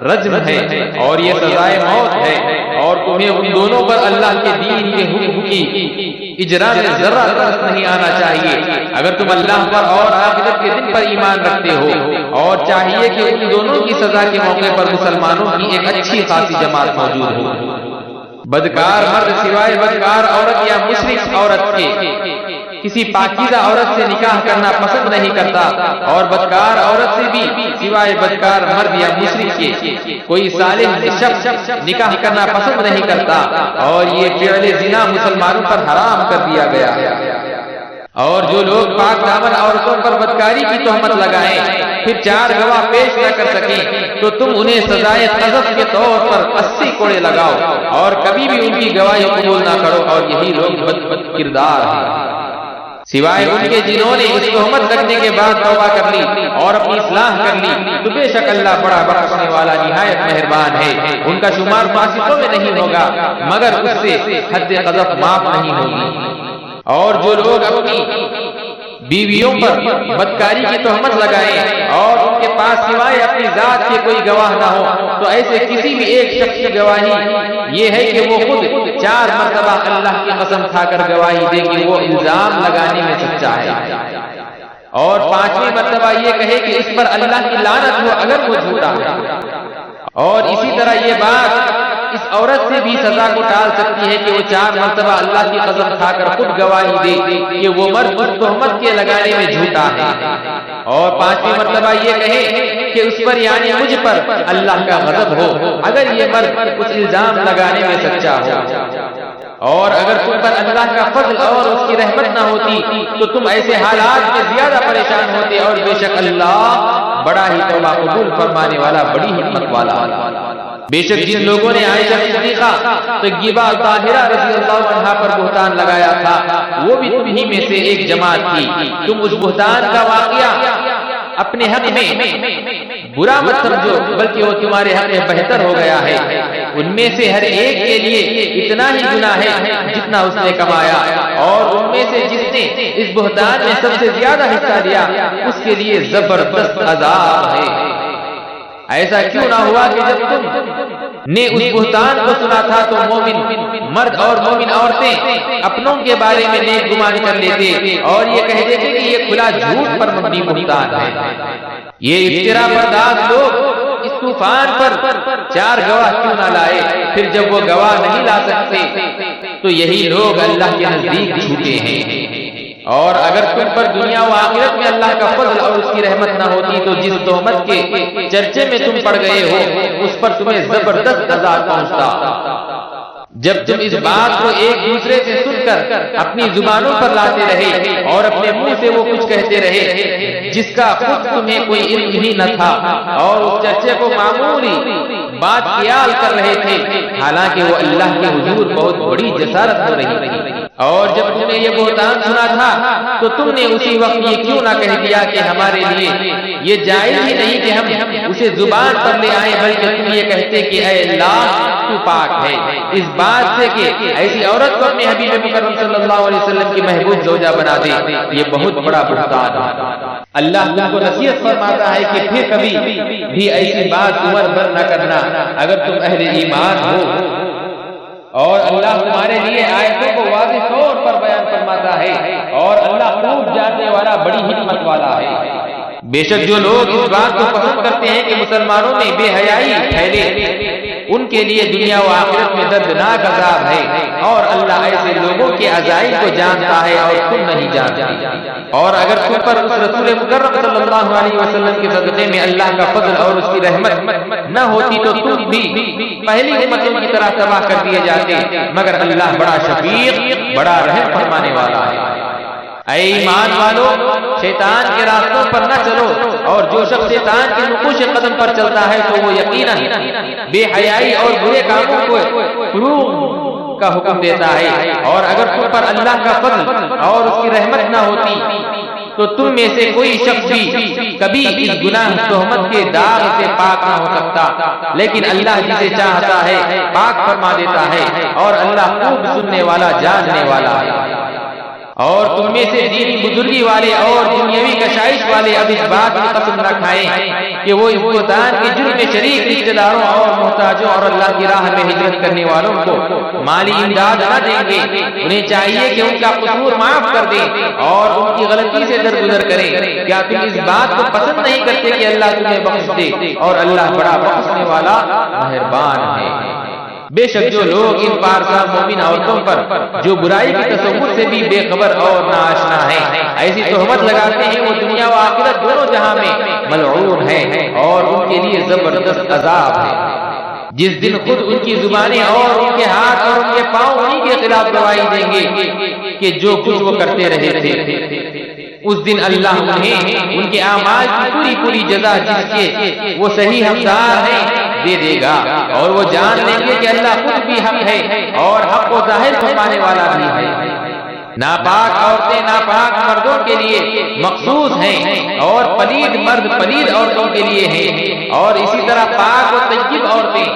رجم ہے اور یہ سزائے موت ہے، اور تمہیں ان دونوں پر اللہ کے دین کے حکم کی اجرا میں ذرہ ترس نہیں آنا چاہیے اگر تم اللہ پر اور آخرت کے دن پر ایمان رکھتے ہو، اور چاہیے کہ ان دونوں کی سزا کے موقع پر مسلمانوں کی ایک اچھی خاصی جماعت موجود ہو۔ بدکار مرد سوائے بدکار عورت یا مشرک عورت کے کسی پاکیزہ عورت سے نکاح کرنا پسند نہیں کرتا، اور بدکار عورت سے بھی سوائے بدکار مرد یا مشرک کے کوئی صالح شخص نکاح کرنا پسند نہیں کرتا، اور یہ فعل زنا مسلمانوں پر حرام کر دیا گیا ہے۔ اور جو لوگ پاک دامن عورتوں پر بدکاری کی تہمت لگائیں پھر 4 گواہ پیش نہ کر سکیں تو تم انہیں سزائے قذف کے طور پر 80 کوڑے لگاؤ، اور کبھی بھی ان کی گواہی قبول نہ کرو، اور یہی لوگ بد کردار ہیں سوائے ان کے جنہوں نے اس تہمت لگنے کے بعد توبہ کر لی اور اپنی اصلاح کر لی، تو بے شک اللہ بڑا بخشنے والا نہایت مہربان ہے۔ ان کا شمار فاسقوں میں نہیں ہوگا مگر اس سے حد قذف معاف نہیں ہوگی۔ اور جو لوگ اپنی بیویوں پر بدکاری کی تہمت لگائیں اور ان کے پاس سوائے اپنی ذات کے کوئی گواہ نہ ہو، تو ایسے کسی بھی ایک شخص کی گواہی یہ ہے کہ وہ خود 4 مرتبہ اللہ کی قسم کھا کر گواہی دے کہ وہ الزام لگانے میں سچا ہے، اور 5ویں مرتبہ یہ کہے کہ اس پر اللہ کی لعنت ہو اگر وہ جھوٹا ہے۔ اور اسی طرح یہ بات اس عورت سے بھی سزا کو ٹال سکتی ہے کہ وہ 4 مرتبہ اللہ کی قسم کھا کر خود گواہی دے کہ وہ مرد اس تہمت کے لگانے میں جھوٹا ہے، اور 5ویں مرتبہ یہ کہے کہ اس پر یعنی مجھ پر اللہ کا غضب ہو اگر یہ مرد اس الزام لگانے میں سچا ہو۔ اور اگر تم پر اللہ کا فضل اور اس کی رحمت نہ ہوتی تو تم ایسے حالات میں زیادہ پریشان ہوتے، اور بے شک اللہ بڑا ہی توبہ قبول فرمانے والا، بڑی حکمت والا۔ بے شک جن لوگوں نے عائشہ صدیقہ طیبہ طاہرہ رضی اللہ عنہا پر بہتان لگایا تھا وہ بھی تمہیں میں سے ایک جماعت تھی، تم اس بہتان کا واقعہ اپنے حق میں برا مت سمجھو بلکہ وہ تمہارے حق میں بہتر ہو گیا ہے۔ ان میں سے ہر ایک کے لیے اتنا ہی گناہ ہے جتنا اس نے کمایا، اور ان میں سے جس نے اس بہتان میں سب سے زیادہ حصہ لیا اس کے لیے زبردست عذاب ہے۔ ایسا کیوں نہ ہوا کہ جب تم نے اس بہتان کو سنا تھا تو مومن مرد اور مومن عورتیں اپنوں کے بارے میں نیک گمان کر لیتے اور یہ کہہ دیتے کہ یہ کھلا جھوٹ پر مبنی بہتان ہے۔ یہ افترا بردار لوگ اس طوفان پر 4 گواہ کیوں نہ لائے؟ پھر جب وہ گواہ نہیں لا سکتے تو یہی لوگ اللہ کے نزدیک جھوٹے ہیں۔ اور اگر تم پر دنیا و آخرت میں اللہ کا فضل اور اس کی رحمت نہ ہوتی تو جس تہمت کے چرچے میں تم پڑ گئے ہو اس پر تمہیں زبردست عذاب پہنچتا۔ جب تم اس بات کو ایک دوسرے سے سن کر اپنی زبانوں پر لاتے رہے اور اپنے منہ سے وہ کچھ کہتے رہے جس کا خود تمہیں کوئی علم ہی نہ تھا، اور اس چرچے کو معمولی بات خیال کر رہے تھے حالانکہ وہ اللہ کے حضور بہت بڑی جسارت ہو رہی تھی۔ اور جب تم نے یہ بہتان سنا تھا تو تم نے اسی وقت یہ کیوں نہ کہہ دیا کہ ہمارے لیے یہ جائز ہی نہیں کہ ہم اسے زبان پر لے آئیں، بلکہ تم یہ کہتے کہ اے اللہ تو پاک ہے، اس بات سے کہ ایسی عورت کو اپنے حبیب مکرم صلی اللہ علیہ وسلم کی محبوب زوجہ بنا دے، یہ بہت بڑا بہتان ہے۔ اللہ تم کو نصیحت فرماتا ہے کہ پھر کبھی بھی ایسی بات عمر بر نہ کرنا اگر تم اہل ایمان ہو، اور اللہ تمہارے لیے آیتوں کو واضح طور پر بیان فرماتا ہے، اور اللہ خوب جاننے والا، بڑی حکمت والا ہے۔ بے شک جو لوگ اس بات کو پسند کرتے ہیں کہ مسلمانوں میں بے حیائی پھیلے ان کے لیے دنیا و آخرت میں دردناک عذاب ہے، اور اللہ ایسے لوگوں کے عزائم کو جانتا ہے اور تم نہیں جانتے۔ اور اگر تم پر اس رسول مکرم صلی اللہ علیہ وسلم کے صدقے میں اللہ کا فضل اور اس کی رحمت نہ ہوتی تو تم بھی پہلی امتوں کی طرح تباہ کر دیے جاتے، مگر اللہ بڑا شفیق، بڑا رحم فرمانے والا ہے۔ اے ایمان والو، شیطان کے راستوں پر نہ چلو، اور جو شخص شیطان کے نقوش قدم پر چلتا ہے تو وہ یقیناً بے حیائی اور برے کاموں کو فروغ کا حکم دیتا ہے۔ اور اگر تم پر اللہ کا فضل اور اس کی رحمت نہ ہوتی تو تم میں سے کوئی شخص بھی کبھی اس گناہ تہمت کے داغ سے پاک نہ ہو سکتا، لیکن اللہ جسے چاہتا ہے پاک فرما دیتا ہے، اور اللہ خوب سننے والا جاننے والا ہے۔ اور تم میں سے دینی بزرگی والے اور دنیاوی کشائش والے اب اس بات کی قسم نہ کھائیں کہ وہ اس بہتان کے جرم میں شریک رشتہ داروں اور محتاجوں اور اللہ کی راہ میں ہجرت کرنے والوں کو مالی امداد نہ دیں گے۔ انہیں چاہیے کہ ان کا قصور معاف کر دیں اور ان کی غلطی سے درگزر کریں۔ کیا تم اس بات کو پسند نہیں کرتے کہ اللہ تمہیں بخش دے، اور اللہ بڑا بخشنے والا مہربان ہے۔ بے شک جو لوگ ان پارسا مومن عورتوں پر جو برائی کی تصور سے بھی بے خبر اور ناآشنا ہیں ایسی تہمت لگاتے ہیں، وہ دنیا و آخرت دونوں جہاں میں ملعون ہیں، اور ان کے لیے زبردست عذاب ہے۔ جس دن خود ان کی زبانیں اور ان کے ہاتھ اور ان کے پاؤں انہی کے خلاف گواہی دیں گے کہ جو کچھ وہ کرتے رہے تھے، اس دن اللہ انہیں ان کے اعمال کی پوری جزا جس کے وہ صحیح حقدار ہیں دے دے گا، اور وہ جان لیں گے کہ اللہ خود بھی حق ہے اور حق کو ظاہر فرمانے والا بھی ہے۔ ناپاک عورتیں ناپاک مردوں کے لیے مخصوص ہیں، اور پلید مرد پلید عورتوں کے لیے ہیں، اور اسی طرح پاک و طیب عورتیں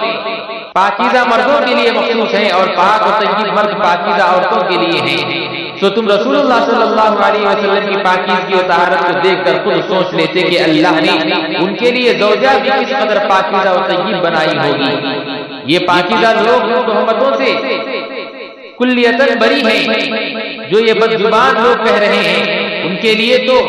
پاکیزہ مردوں کے لیے مخصوص ہیں، اور پاک و طیب مرد پاکیزہ عورتوں کے لیے ہیں۔ تو تم رسول اللہ صلی اللہ علیہ وسلم کی پاکیزگی و طہارت کو دیکھ کر خود سوچ لیتے کہ اللہ نے ان کے لیے زوجہ بھی کس قدر پاکیزہ و طیب بنائی ہوگی۔ یہ پاکیزہ لوگ تہمتوں سے کلیتاً بری ہیں، جو یہ بدزبان لوگ کہہ رہے ہیں ان کے لیے تو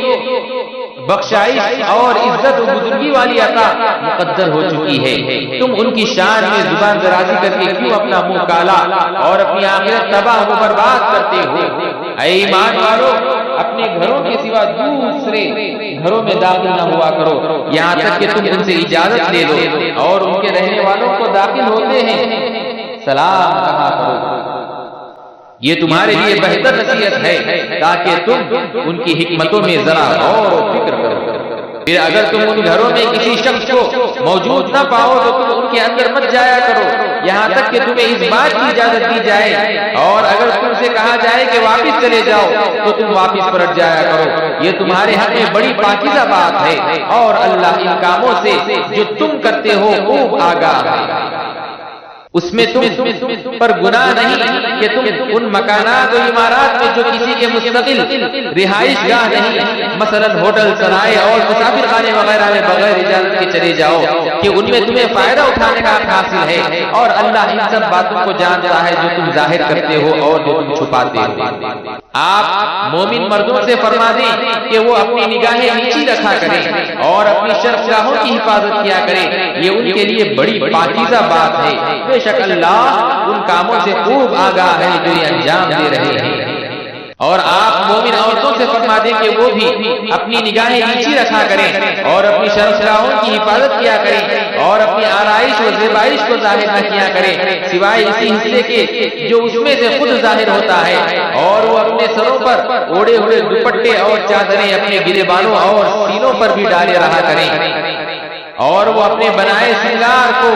بخشائش اور عزت و بزرگی والی عطا مقدر ہو چکی ہے۔ تم ان کی شان میں زبان درازی کر کے کیوں اپنا منہ کالا اور اپنی آخرت تباہ و برباد کرتے ہو؟ اے ایمان والو، اپنے گھروں کے سوا دوسرے گھروں میں داخل نہ ہوا کرو یہاں تک کہ تم ان سے اجازت لے لو، اور ان کے رہنے والوں کو داخل ہوتے ہیں سلام کہا کرو۔ یہ تمہارے لیے بہتر نصیحت ہے تاکہ تم ان کی حکمتوں میں ذرا غور و فکر کرو۔ پھر اگر تم ان گھروں میں کسی شخص کو موجود نہ پاؤ تو تم ان کے اندر مت جایا کرو یہاں تک کہ تمہیں اس بات کی اجازت دی جائے، اور اگر تم سے کہا جائے کہ واپس چلے جاؤ تو تم واپس پلٹ جایا کرو۔ یہ تمہارے حق میں بڑی پاکیزہ بات ہے، اور اللہ ان کاموں سے جو تم کرتے ہو خوب آگاہ ہے۔ اس میں تم پر گناہ نہیں کہ تم ان مکانات و عمارات میں جو کسی کے مستقل رہائش گاہ نہیں، مثلا ہوٹل، سرائے اور مسافر خانے وغیرہ میں بغیر اجازت کے چلے جاؤ کہ ان میں تمہیں فائدہ اٹھانے کا حق حاصل ہے، اور اللہ ان سب باتوں کو جانتا ہے جو تم ظاہر کرتے ہو اور جو تم چھپاتے ہو۔ آپ مومن مردوں سے فرما دیں کہ وہ اپنی نگاہیں نیچی رکھا کریں اور اپنی شرمگاہوں کی حفاظت کیا کریں، یہ ان کے لیے بڑی پاکیزہ بات ہے۔ بے شک اللہ ان کاموں سے خوب آگاہ ہے جو یہ انجام دے رہے ہیں۔ اور آپ مومن عورتوں سے فرما دیں کہ وہ بھی اپنی نگاہیں نیچی رکھا کریں اور اپنی شرمگاہوں کی حفاظت کیا کریں، اور اپنی آرائش و زیبائش کو ظاہر نہ کیا کریں سوائے اسی حصے کے جو اس میں سے خود ظاہر ہوتا ہے، اور وہ اپنے سروں پر اوڑے ہوئے دوپٹے اور چادریں اپنے گرے بالوں اور سینوں پر بھی ڈالے رہا کریں، اور وہ اپنے بنائے سنگار کو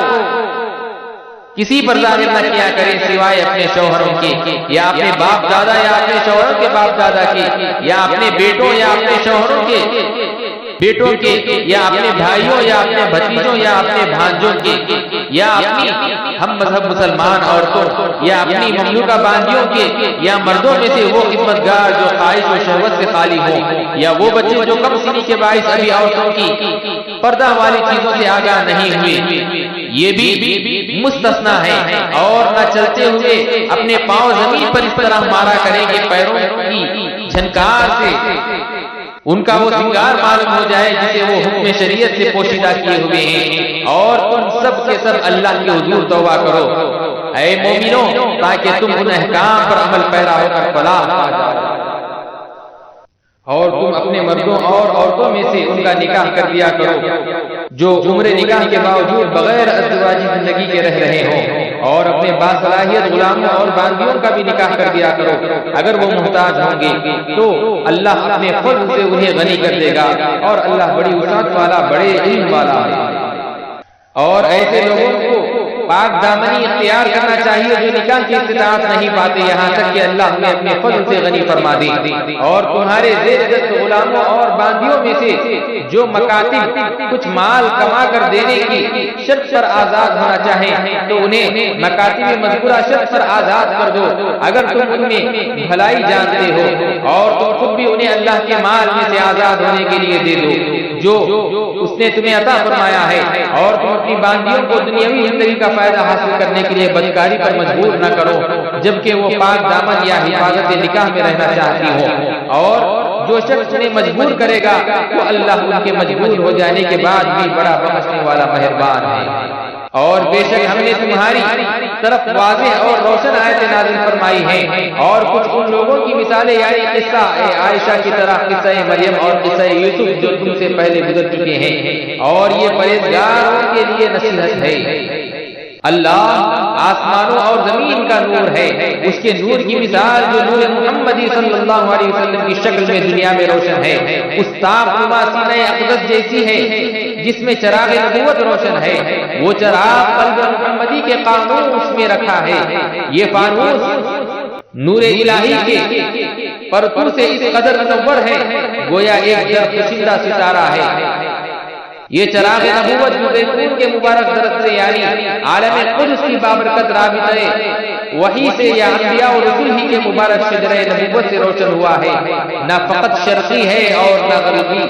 کسی پر ظاہر نہ کیا کریں سوائے اپنے شوہروں کے، یا اپنے باپ دادا یا اپنے شوہروں کے باپ دادا کے، یا اپنے بیٹوں یا اپنے شوہروں کے بیٹوں کے، یا اپنے بھائیوں یا اپنے بھتیجوں یا اپنے بھانجوں کے، یا اپنی ہم مذہب مسلمان عورتوں یا اپنی مملوکہ باندیوں کے، یا مردوں میں سے وہ خدمتگار جو خواہش و شہوت سے خالی ہوں، یا وہ بچے جو کم سنی کے باعث ابھی عورتوں کی پردہ والی چیزوں سے آگاہ نہیں ہوئے، یہ بھی مستثنا ہے۔ اور نہ چلتے ہوئے اپنے پاؤں زمین پر اس طرح مارا کریں کہ پیروں کی جھنکار سے ان کا وہ سنگار معلوم ہو جائے جسے وہ حکم شریعت سے پوشیدہ کیے ہوئے ہیں، اور تم سب کے سب اللہ کے حضور توبہ کرو اے مومنوں تاکہ تم ان احکام پر عمل پیرا ہو کر فلاح پا جاؤ۔ اور تم اپنے مردوں اور عورتوں میں سے ان کا نکاح کر دیا کرو جو عمر نکاح کے باوجود بغیر ازدواجی زندگی کے رہ رہے ہوں، اور اپنے باصلاحیت غلاموں اور باندیوں کا بھی نکاح کر دیا کرو اگر وہ محتاج ہوں گے، تو اللہ اپنے فضل سے انہیں غنی کر دے گا، اور اللہ بڑی وسعت والا بڑے علم والا ہے۔ اور ایسے لوگوں کو پاک دامنی اختیار کرنا چاہیے جو نکاح کی استطاعت نہیں پاتے، یہاں تک کہ اللہ ہمیں اپنے فضل سے غنی فرما دے۔ اور تمہارے زیر دست غلاموں اور باندیوں میں سے جو مکاتب کچھ مال کما کر دینے کی شرط پر آزاد ہونا چاہیں تو انہیں مکاتب مذکورہ شرط پر آزاد کر دو، اگر تم ان میں بھلائی جانتے ہو، اور تم خود بھی انہیں اللہ کے مال میں سے آزاد ہونے کے لیے دے دو جو اس نے تمہیں عطا فرمایا ہے، اور تم اپنی باندیوں کو دنیاوی زندگی کا فائدہ حاصل کرنے کے لیے بدکاری پر مجبور نہ کرو جبکہ وہ پاک دامن یا حفاظت نکاح میں رہنا چاہتی ہو، اور جو شخص انہیں مجبور کرے گا وہ اللہ ان کے مجبور ہو جانے کے بعد بھی بڑا بخشنے والا مہربان ہے۔ اور بے شک ہم نے تمہاری طرف واضح اور روشن آیتیں نازل فرمائی ہیں، اور کچھ ان لوگوں کی مثالیں یعنی قصہ عائشہ کی طرح قصہ مریم اور قصہ یوسف جو تم سے پہلے گزر چکے ہیں، اور یہ پرہیزگاروں کے لیے نصیحت ہے۔ اللہ آسمانوں اور زمین کا نور ہے، اس کے نور کی مثال جو نور محمدی صلی اللہ علیہ وسلم کی شکل میں دنیا میں روشن ہے، اس تاب نما سینہ اقدس جیسی ہے جس میں چراغ نبوت روشن ہے، وہ چراغ قلب محمدی کے قانوس میں رکھا ہے، یہ فانوس نور الہی کے پرتو سے اس قدر منور ہے گویا ایک درخشندہ ستارہ ہے۔ یہ چراغ نبوت جو بیتون کے مبارک درخت سے یعنی عالم قدس کی بابرکت رابطہ وحی سے یا انبیاء اور رسول ہی کے مبارک شجرہ نبوت سے روشن ہوا ہے، نہ فقط شرقی ہے اور نہ غربی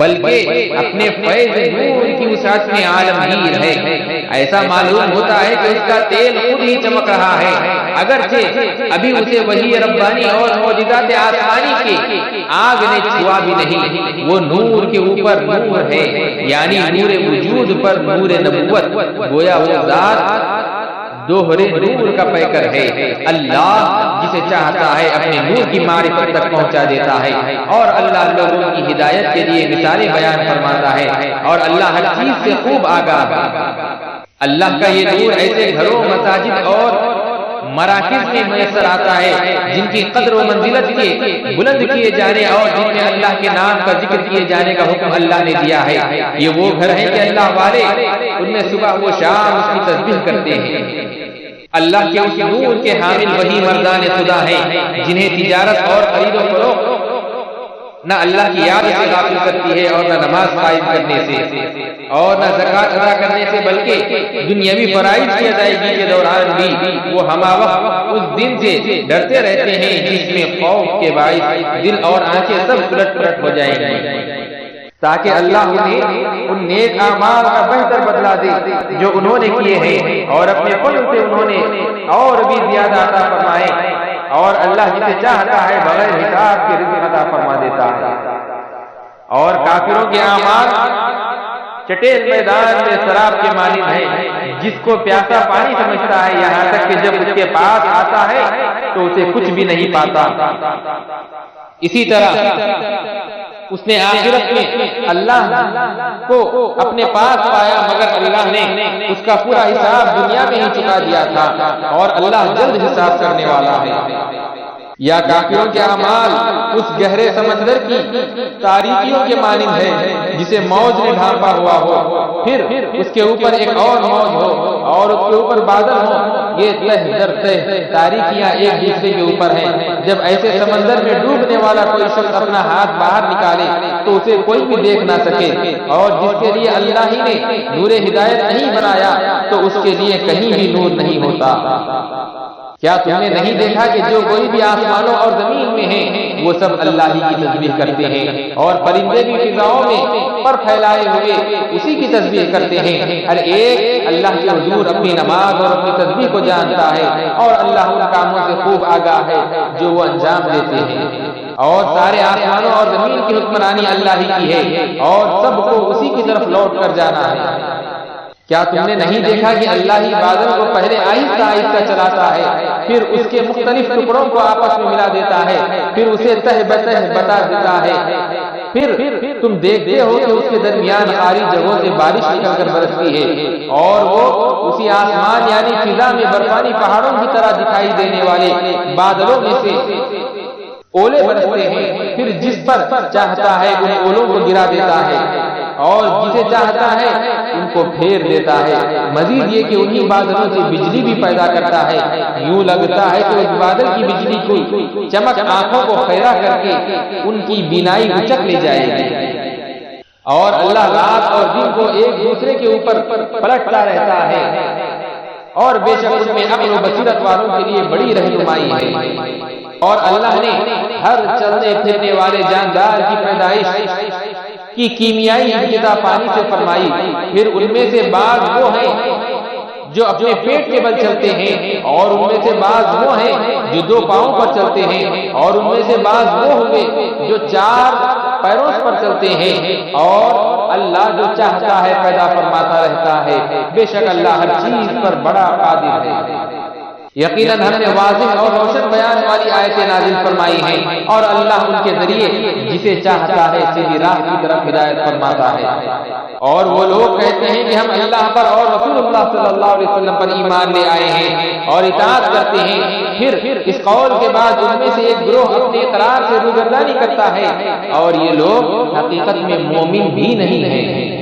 بلکہ اپنے فیض نور کی وسعت میں عالمگیر ہے۔ ایسا معلوم ہوتا ہے کہ اس کا تیل خود ہی چمک رہا ہے، اگرچہ ابھی اسے وحی ربانی اور معجزات آسمانی کی آگ نے چھوا بھی نہیں، وہ نور کے اوپر نور ہے یعنی نور وجود پر نور نبوت، گویا وہ ذات دوہرے نور کا پیکر ہے۔ اللہ جسے چاہتا ہے اپنے نور کی معرفت تک پہنچا دیتا ہے، اور اللہ لوگوں کی ہدایت کے لیے مثالیں بیان فرماتا ہے، اور اللہ ہر چیز سے خوب آگاہ ہے۔ اللہ کا یہ نور ایسے گھروں، مساجد اور مراکز میں میسر آتا ہے جن کی قدر و منزلت کے بلند کیے جانے اور جن میں اللہ کے نام کا ذکر کیے جانے کا حکم اللہ نے دیا ہے۔ یہ وہ گھر ہیں کہ اللہ والے ان میں صبح و شام اس کی تسبیح کرتے ہیں۔ اللہ کے اس نور کے حامل وہی مردان خدا ہیں جنہیں تجارت اور خرید و فروخت نہ اللہ کی یاد سے غافل کرتی ہے اور نہ نماز قائم کرنے سے اور نہ زکوٰۃ ادا کرنے سے، بلکہ دنیاوی فرائض کی ادائیگی کے دوران بھی وہ ہمہ وقت اس دن سے ڈرتے رہتے ہیں جس میں خوف کے باعث دل اور آنکھیں سب الٹ پلٹ ہو جائیں گی، تاکہ اللہ انہیں ان نیک اعمال کا بہتر بدلہ دے جو انہوں نے کیے ہیں، اور اپنے فضل سے انہوں نے اور بھی زیادہ عطا فرمائے، اور اللہ جسے چاہتا ہے بغیر حساب کے رزق عطا فرما دیتا ہے۔ اور کافروں کے اعمال چٹیل میدان میں سراب کے مانند ہے، جس کو پیاسا پانی سمجھتا ہے، یہاں تک کہ جب اس کے پاس آتا ہے تو اسے کچھ بھی نہیں پاتا۔ اسی طرح اس نے آخرت میں اللہ کو اپنے پاس پایا، مگر اللہ نے اس کا پورا حساب دنیا میں ہی چکا دیا تھا، اور اللہ جلد حساب کرنے والا ہے۔ یا کافروں کے اعمال اس گہرے سمندر کی تاریکیوں کے مانند ہے جسے موج نے ڈھانپا ہوا ہو، پھر اس کے اوپر ایک اور موج ہو اور اس کے اوپر بادل ہو، یہ تہ در تہ تاریکیاں ایک دوسرے کے اوپر ہیں۔ جب ایسے سمندر میں ڈوبنے والا کوئی شخص اپنا ہاتھ باہر نکالے تو اسے کوئی بھی دیکھ نہ سکے، اور جس کے لیے اللہ ہی نے نور ہدایت نہیں بنایا تو اس کے لیے کہیں بھی نور نہیں ہوتا۔ کیا تم نے نہیں دیکھا کہ جو کوئی بھی آسمانوں اور زمین میں ہیں وہ سب اللہ ہی کی تسبیح کرتے ہیں، اور پرندے بھی فضاؤں میں پر پھیلائے ہوئے اسی کی تسبیح کرتے ہیں، ہر ایک اللہ کے حضور اپنی نماز اور اپنی تسبیح کو جانتا ہے، اور اللہ ان کاموں سے خوب آگاہ ہے جو وہ انجام دیتے ہیں۔ اور سارے آسمانوں اور زمین کی حکمرانی اللہ ہی کی ہے، اور سب کو اسی کی طرف لوٹ کر جانا ہے۔ کیا تم نے نہیں دیکھا کہ اللہ ہی بادل کو پہلے آہستہ آہستہ چلاتا ہے، پھر اس کے مختلف ٹکڑوں کو آپس میں ملا دیتا ہے، پھر اسے تہ بتہ بتا دیتا ہے، پھر تم دیکھتے ہو کہ اس کے درمیان خالی جگہوں سے بارش نکل کر برستی ہے، اور وہ اسی آسمان یعنی فضا میں برفانی پہاڑوں کی طرح دکھائی دینے والے بادلوں میں سے اولے برستے ہیں، پھر جس پر چاہتا ہے ان اولوں کو گرا دیتا ہے۔ اور جسے چاہتا ہے ان کو پھیر دیتا ہے، مزید یہ کہ انہی بادلوں سے بجلی بھی پیدا کرتا ہے، یوں لگتا ہے کہ اس بادل کی بجلی کوئی چمک آنکھوں کو خیرہ کر کے ان کی بینائی اچک لے جائے گی، اور اللہ رات اور دن کو ایک دوسرے کے اوپر پلٹتا رہتا ہے، اور بے شک اس میں عقل و بصیرت والوں کے لیے بڑی رہنمائی ہے۔ اور اللہ نے ہر چلنے پھرنے والے جاندار کی پیدائش کی کیمیائی ابتدا پانی سے فرمائی، پھر ان میں سے بعض وہ ہیں جو اپنے پیٹ کے بل چلتے ہیں، اور ان میں سے بعض وہ ہیں جو دو پاؤں پر چلتے ہیں، اور ان میں سے بعض وہ ہوئے جو چار پیروں پر چلتے ہیں، اور اللہ جو چاہتا ہے پیدا فرماتا رہتا ہے، بے شک اللہ ہر چیز پر بڑا قادر ہے۔ یقیناً ہم نے واضح اور روشن بیان والی آیتیں نازل فرمائی ہیں، اور اللہ ان کے ذریعے جسے چاہتا ہے سیدھی راہ کی طرف ہدایت فرماتا ہے۔ اور وہ لوگ کہتے ہیں کہ ہم اللہ پر اور رسول اللہ صلی اللہ علیہ وسلم پر ایمان لے آئے ہیں اور اطاعت کرتے ہیں، پھر اس قول کے بعد ان میں سے ایک گروہ اپنے اقرار سے روگردانی کرتا ہے، اور یہ لوگ حقیقت میں مومن بھی نہیں ہیں۔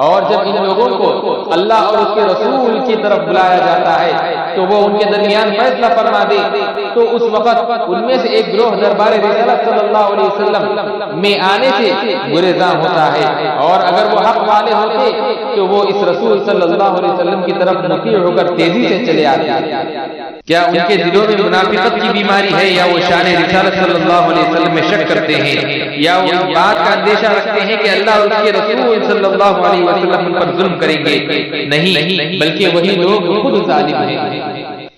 اور جب ان لوگوں کو اللہ اور اس کے رسول کی طرف بلایا جاتا ہے تو وہ ان کے درمیان فیصلہ فرما دے، تو اس وقت ان میں سے ایک گروہ دربار رسالت صلی اللہ علیہ وسلم میں آنے سے گریزاں ہوتا ہے، اور اگر وہ حق والے ہوتے تو وہ اس رسول صلی اللہ علیہ وسلم کی طرف مطیع ہو کر تیزی سے چلے آتے۔ کیا ان کے دلوں میں منافقت کی بیماری ہے، یا وہ شان رسالت صلی اللہ علیہ وسلم میں شک کرتے ہیں، یا وہ اس بات کا اندیشہ رکھتے ہیں کہ اللہ اور اس کے رسول صلی اللہ علیہ وسلم ان پر ظلم کریں گے؟ نہیں، بلکہ وہی لوگ خود ظالم ہیں۔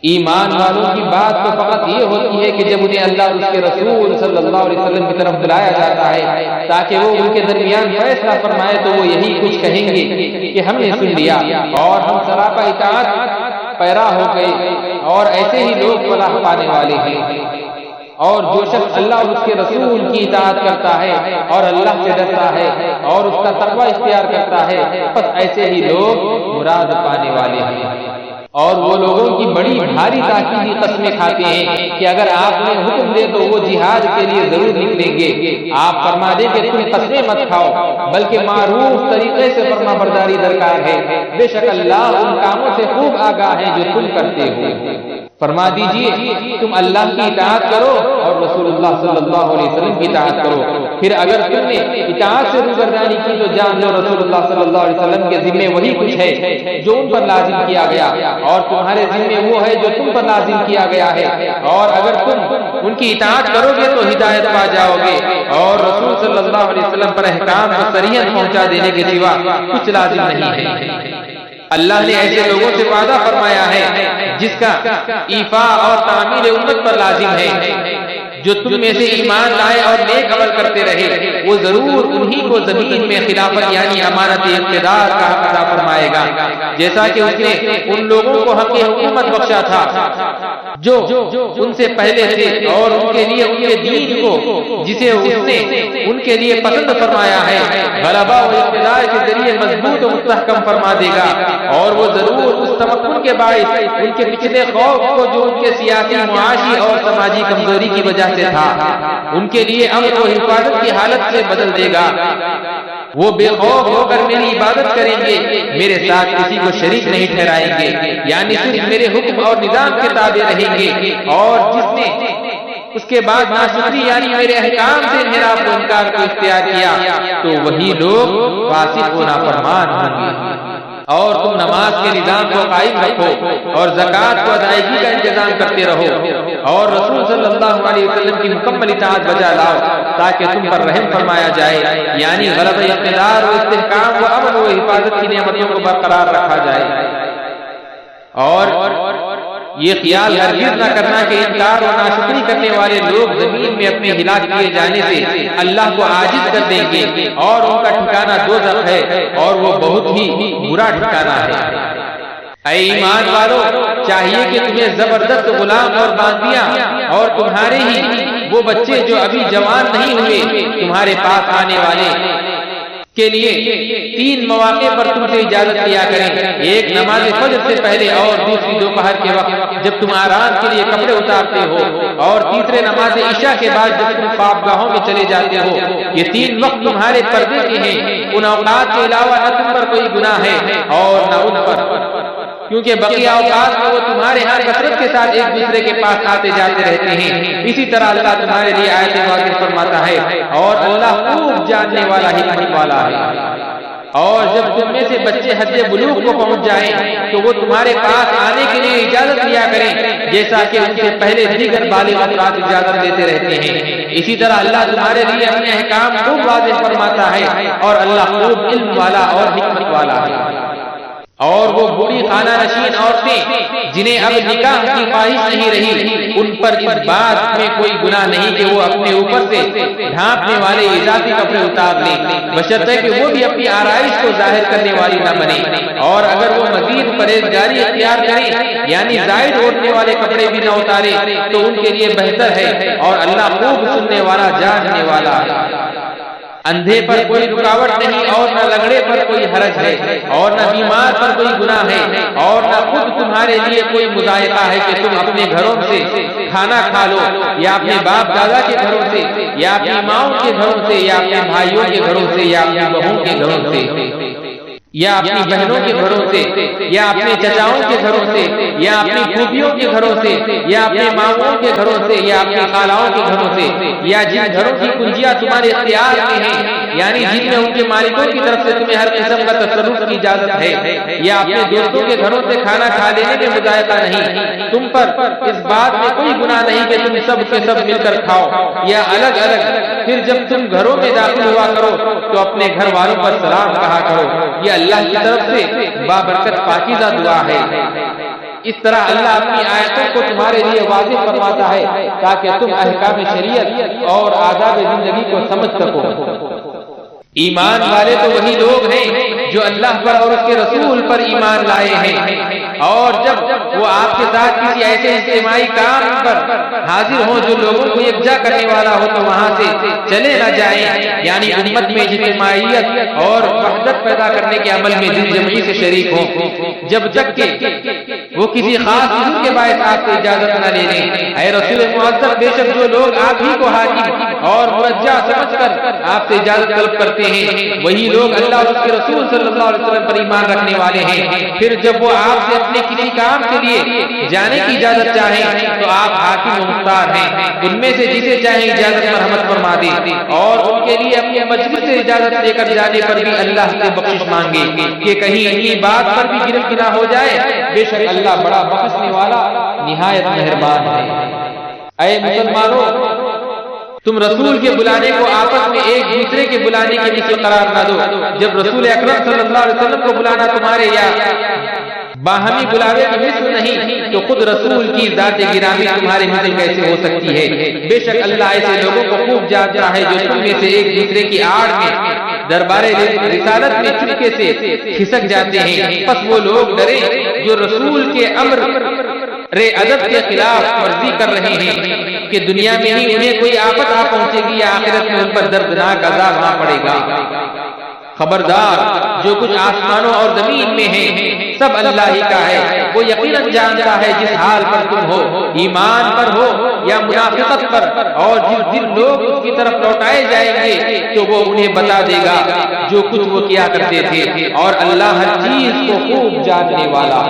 ایمان والوں کی بات تو فقط یہ ہوتی ہے کہ جب انہیں اللہ اور اس کے رسول صلی اللہ علیہ وسلم کی طرف بلایا جاتا ہے تاکہ وہ ان کے درمیان فیصلہ فرمائے، تو وہ یہی کچھ کہیں گے کہ ہم نے سن لیا اور ہم سراپا اطاعت پیرا ہو گئے، اور ایسے ہی لوگ فلاح پانے والے ہیں۔ اور جو شخص اللہ اور اس کے رسول کی اطاعت کرتا ہے اور اللہ سے ڈرتا ہے اور اس کا تقوی اختیار کرتا ہے، بس ایسے ہی لوگ مراد پانے والے ہیں۔ اور وہ لوگوں کی بڑی بھاری تاکیدی قسمیں کھاتے ہیں کہ اگر آپ نے حکم دے تو وہ جہاد کے لیے ضرور نکلیں گے۔ آپ فرما دیں کہ تم قسمیں مت کھاؤ، بلکہ معروف طریقے سے فرما برداری درکار ہے، بے شک اللہ ان کاموں سے خوب آگاہ ہے جو تم کرتے ہو۔ فرما دیجئے تم اللہ کی اطاعت کرو اور رسول اللہ صلی اللہ علیہ وسلم کی اطاعت کرو، پھر اگر تم نے اطاعت سے روگردانی کی تو جان لو رسول اللہ صلی اللہ علیہ وسلم کے ذمے وہی کچھ ہے جو ان پر لازم کیا گیا، اور تمہارے ذمے وہ ہے جو تم پر لازم کیا گیا ہے، اور اگر تم ان کی اطاعت کرو گے تو ہدایت پا جاؤ گے، اور رسول صلی اللہ علیہ وسلم پر احکام کو صریحاً پہنچا دینے کے سوا کچھ لازم نہیں ہے۔ اللہ نے ایسے لوگوں سے وعدہ فرمایا ہے جس کا ایفاء اور تعمیل امت پر لازم ہے، جو تم میں سے ایمان لائے اور نیک عمل کرتے رہے، وہ ضرور انہی کو زمین میں خلافت یعنی امانت اقتدار کا حق عطا فرمائے گا، جیسا کہ اس نے ان لوگوں کو حق حکومت بخشا تھا جو ان سے پہلے تھے، اور ان کے لیے ان کے دین کو جسے اس نے ان کے لیے پسند فرمایا ہے غلبہ و اقتدار کے ذریعے مضبوط و مستحکم فرما دے گا، اور وہ ضرور اس تمکن کے باعث ان کے پچھلے خوف کو جو ان کے سیاسی، معاشی اور سماجی کمزوری کی وجہ سے تھا، ان کے لیے امن و حفاظت کی حالت سے بدل دے گا۔ وہ بے خوف ہو کر میری عبادت کریں گے، میرے ساتھ کسی کو شریک نہیں ٹھہرائیں گے، یعنی صرف میرے حکم اور نظام کے تابع رہیں گے، اور جس نے اس کے بعد ناشکری یعنی میرے احکام سے انحراف و انکار کو اختیار کیا تو وہی لوگ فاسق و نافرمان ہوں گے۔ اور تم نماز کے نظام کو قائم رکھو اور زکوٰۃ کو ادائیگی کا انتظام کرتے رہو، اور رسول صلی اللہ علیہ وسلم کی مکمل اطاعت بجا لاؤ تاکہ تم پر رحم فرمایا جائے، یعنی غلبہ اقتدار و استحکام و امن و حفاظت کی نعمتوں کو برقرار رکھا جائے۔ اور یہ خیال ہرگز نہ کرنا کہ انکار و ناشکری کرنے والے لوگ زمین میں اپنے ہلاک کیے جانے سے اللہ کو عاجز کر دیں گے، اور ان کا ٹھکانہ دوزخ ہے، اور وہ بہت ہی برا ٹھکانہ ہے۔ اے ایمان والو، چاہیے کہ تمہیں زبردست غلام اور باندیاں اور تمہارے ہی وہ بچے جو ابھی جوان نہیں ہوئے تمہارے پاس آنے والے کے لیے 3 مواقع پر تم سے اجازت لیا کریں، ایک نماز فجر سے پہلے اور دوسری دوپہر کے وقت جب تم آرام کے لیے کپڑے اتارتے ہو، اور تیسرے نماز عشاء کے بعد جب تم خوابگاہوں میں چلے جاتے ہو۔ یہ 3 وقت تمہارے پردے کے ہیں، ان اوقات کے علاوہ نہ تم پر کوئی گناہ ہے اور نہ ان پر، کیونکہ بقیہ اوقات میں وہ تمہارے ہاں کثرت کے ساتھ ایک دوسرے کے پاس آتے جاتے رہتے ہیں۔ اسی طرح اللہ تمہارے لیے آیت واضح فرماتا ہے، اور اللہ خوب جاننے والا حکمت والا ہے۔ اور جب تم میں سے بچے حد بلوغ کو پہنچ جائیں تو وہ تمہارے پاس آنے کے لیے اجازت لیا کریں، جیسا کہ ان سے پہلے دیگر بالغ افراد اجازت دیتے رہتے ہیں۔ اسی طرح اللہ تمہارے لیے اپنے احکام خوب واضح فرماتا ہے، اور اللہ خوب علم والا اور حکمت والا ہے۔ اور وہ بوڑھی خانہ نشین عورتیں جنہیں اب نکاح کی خواہش نہیں رہی، ان پر اس بات میں کوئی گناہ نہیں کہ وہ اپنے اوپر سے ڈھانپنے والے اضافی کپڑے اتار لیں، بشرطے کہ وہ بھی اپنی آرائش کو ظاہر کرنے والی نہ بنے۔ اور اگر وہ مزید پرہیزگاری اختیار کریں، یعنی زائد اوڑھنے والے کپڑے بھی نہ اتارے، تو ان کے لیے بہتر ہے، اور اللہ خوب سننے والا جاننے والا ہے۔ اندھے پر کوئی رکاوٹ نہیں، اور نہ لنگڑے پر کوئی حرج ہے، اور نہ بیمار پر کوئی گناہ ہے، اور نہ خود تمہارے لیے کوئی مضائقہ ہے کہ تم اپنے گھروں سے کھانا کھا لو، یا اپنے باپ دادا کے گھروں سے، یا اپنی ماؤں کے گھروں سے، یا اپنے بھائیوں کے گھروں سے، یا اپنی بہوؤں کے گھروں سے، یا اپنی بہنوں کے گھروں سے، یا اپنے چچاؤں کے گھروں سے، یا اپنی پھوپھیوں کے گھروں سے، یا اپنے ماموں کے گھروں سے، یا اپنی خالاؤں کے گھروں سے، یا جن گھروں کی کنجیاں تمہارے اختیار میں ہیں، یعنی جن میں ان کے مالکوں کی طرف سے تمہیں ہر قسم کا تصرف کی اجازت ہے، یا اپنے دوستوں کے گھروں سے کھانا کھا لینے میں مضائقہ نہیں، تم پر اس بات میں کوئی گناہ نہیں کہ تم سب کے سب مل کر کھاؤ یا الگ الگ۔ پھر جب تم گھروں میں داخل ہوا کرو تو اپنے گھر والوں پر سلام کہا کرو، یہ اللہ کی طرف سے بابرکت پاکیزہ دعا ہے۔ اس طرح اللہ اپنی آیتوں کو تمہارے لیے واضح فرماتا ہے تاکہ تم احکام شریعت اور آداب زندگی کو سمجھ سکو۔ ایمان والے تو وہی لوگ ہیں جو اللہ پر اور اس کے رسول پر ایمان لائے ہیں، اور جب وہ آپ کے ساتھ کسی ایسے اجتماعی کام پر حاضر ہوں جو لوگوں کو یکجا کرنے والا ہو تو وہاں سے چلے نہ جائیں، یعنی امت میں اجتماعیت اور وحدت پیدا کرنے کے عمل میں دل جمعی سے شریک ہوں، جب تک کہ وہ کسی خاص چیز کے باعث آپ سے اجازت نہ لے لیں۔ اے رسول معظم، بے شک جو لوگ آپ ہی کو حاکم اور مرجع سمجھ کر آپ سے اجازت طلب کرتے ہیں، وہی لوگ اللہ اور اس کے رسول صلی اللہ علیہ وسلم پر ایمان رکھنے والے ہیں۔ پھر جب وہ آپ سے اپنے کسی کام کے لیے جانے کی اجازت چاہیں تو آپ حاکم و مختار ہیں، ان میں سے جسے چاہیں اجازت مرحمت فرما دیں، اور ان کے لیے اپنے مجلس سے اجازت لے کر جانے پر بھی اللہ سے بخشش مانگے کہ کہیں اتنی بات پر بھی گرفت نہ ہو جائے، بے شک اللہ بڑا بخشنے والا نہایت مہربان ہے۔ اے مسلمانوں، تم رسول کے بلانے کو آپس میں ایک دوسرے کے بلانے کے مثل قرار نہ دو۔ جب رسول اکرم صلی اللہ علیہ وسلم کو بلانا تمہارے یا باہمی بلاوے کی مثل نہیں تو خود رسول کی ذات گرامی تمہارے مثل کیسے ہو سکتی ہے؟ بے شک اللہ ایسے لوگوں کو خوب جانتا ہے جو تم میں سے ایک دوسرے کی آڑ میں دربار رسالت میں چپکے سے کھسک جاتے ہیں۔ پس وہ لوگ ڈرے جو رسول کے امر ادب کے خلاف ورزی کر رہے ہیں کہ دنیا میں ہی انہیں کوئی آفت آ پہنچے گی یا آخرت میں ان پر دردناک عذاب آ پڑے گا۔ خبردار، جو کچھ آسمانوں اور زمین میں ہے سب اللہ ہی کا ہے، وہ یقیناً جانتا ہے جس حال پر تم ہو، ایمان پر ہو یا منافقت پر، اور جس دن لوگ اس کی طرف لوٹائے جائیں گے تو وہ انہیں بتا دے گا جو کچھ وہ کیا کرتے تھے، اور اللہ ہر چیز کو خوب جاننے والا۔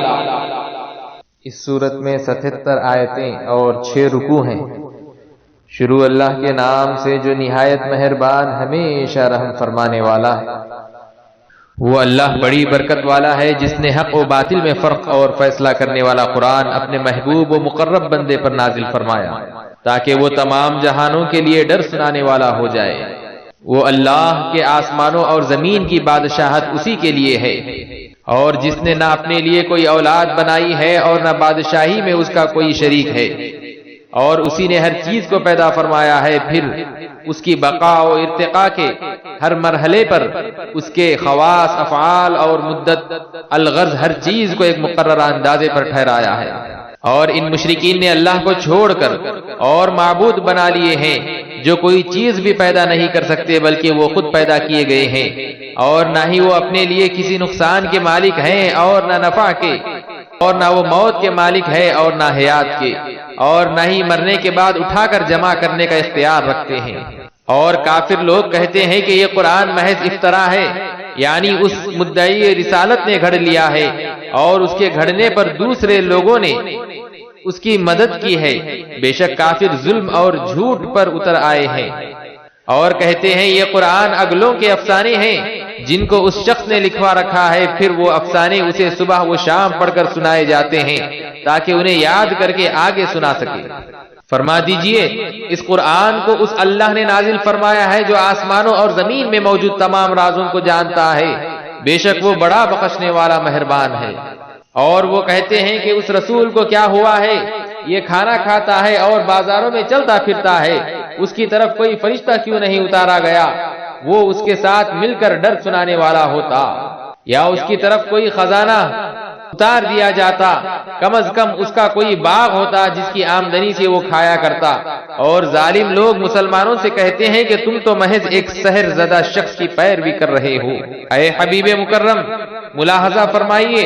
اس صورت میں 77 آیتیں اور 6 رکوع ہیں۔ شروع اللہ کے نام سے جو نہایت مہربان ہمیشہ رحم فرمانے والا ہے۔ وہ اللہ بڑی برکت والا ہے جس نے حق و باطل میں فرق اور فیصلہ کرنے والا قرآن اپنے محبوب و مقرب بندے پر نازل فرمایا تاکہ وہ تمام جہانوں کے لیے ڈر سنانے والا ہو جائے۔ وہ اللہ کے آسمانوں اور زمین کی بادشاہت اسی کے لیے ہے، اور جس نے نہ اپنے لیے کوئی اولاد بنائی ہے اور نہ بادشاہی میں اس کا کوئی شریک ہے، اور اسی نے ہر چیز کو پیدا فرمایا ہے، پھر اس کی بقا و ارتقاء کے ہر مرحلے پر اس کے خواص، افعال اور مدت الغرض ہر چیز کو ایک مقررہ اندازے پر ٹھہرایا ہے۔ اور ان مشرکین نے اللہ کو چھوڑ کر اور معبود بنا لیے ہیں جو کوئی چیز بھی پیدا نہیں کر سکتے بلکہ وہ خود پیدا کیے گئے ہیں، اور نہ ہی وہ اپنے لیے کسی نقصان کے مالک ہیں اور نہ نفع کے، اور نہ وہ موت کے مالک ہے اور نہ حیات کے، اور نہ ہی مرنے کے بعد اٹھا کر جمع کرنے کا اختیار رکھتے ہیں۔ اور کافر لوگ کہتے ہیں کہ یہ قرآن محض افطرا ہے، یعنی اس مدعی رسالت نے گھڑ لیا ہے اور اس کے گھڑنے پر دوسرے لوگوں نے اس کی مدد کی ہے۔ بے شک کافر ظلم اور جھوٹ پر اتر آئے ہیں، اور کہتے ہیں یہ قرآن اگلوں کے افسانے ہیں جن کو اس شخص نے لکھوا رکھا ہے، پھر وہ افسانے اسے صبح و شام پڑھ کر سنائے جاتے ہیں تاکہ انہیں یاد کر کے آگے سنا سکے۔ فرما دیجئے اس قرآن کو اس اللہ نے نازل فرمایا ہے جو آسمانوں اور زمین میں موجود تمام رازوں کو جانتا ہے، بے شک وہ بڑا بخشنے والا مہربان ہے۔ اور وہ کہتے ہیں کہ اس رسول کو کیا ہوا ہے، یہ کھانا کھاتا ہے اور بازاروں میں چلتا پھرتا ہے، اس کی طرف کوئی فرشتہ کیوں نہیں اتارا گیا، وہ اس کے ساتھ مل کر ڈر سنانے والا ہوتا، یا اس کی طرف کوئی خزانہ اتار دیا جاتا، کم از کم اس کا کوئی باغ ہوتا جس کی آمدنی سے وہ کھایا کرتا۔ اور ظالم لوگ مسلمانوں سے کہتے ہیں کہ تم تو محض ایک سحر زدہ شخص کی پیروی کر رہے ہو۔ اے حبیب مکرم، ملاحظہ فرمائیے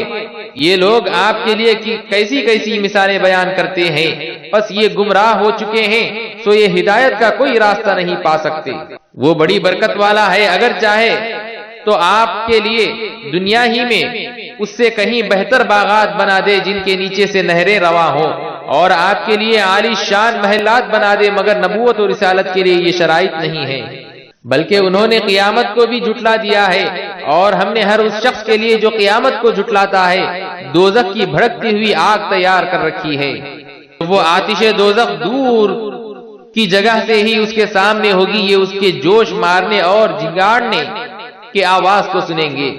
یہ لوگ آپ کے لیے کیسی کیسی مثالیں بیان کرتے ہیں، بس یہ گمراہ ہو چکے ہیں سو یہ ہدایت کا کوئی راستہ نہیں پا سکتے۔ وہ بڑی برکت والا ہے، اگر چاہے تو آپ کے لیے دنیا ہی میں اس سے کہیں بہتر باغات بنا دے جن کے نیچے سے نہریں رواں ہوں، اور آپ کے لیے عالی شان محلات بنا دے، مگر نبوت اور رسالت کے لیے یہ شرائط نہیں ہے، بلکہ انہوں نے قیامت کو بھی جھٹلا دیا ہے، اور ہم نے ہر اس شخص کے لیے جو قیامت کو جھٹلاتا ہے دوزخ کی بھڑکتی ہوئی آگ تیار کر رکھی ہے۔ وہ آتش دوزخ دور کی جگہ سے ہی اس کے سامنے ہوگی، یہ اس کے جوش مارنے اور جھنگاڑنے کی آواز کو سنیں گے،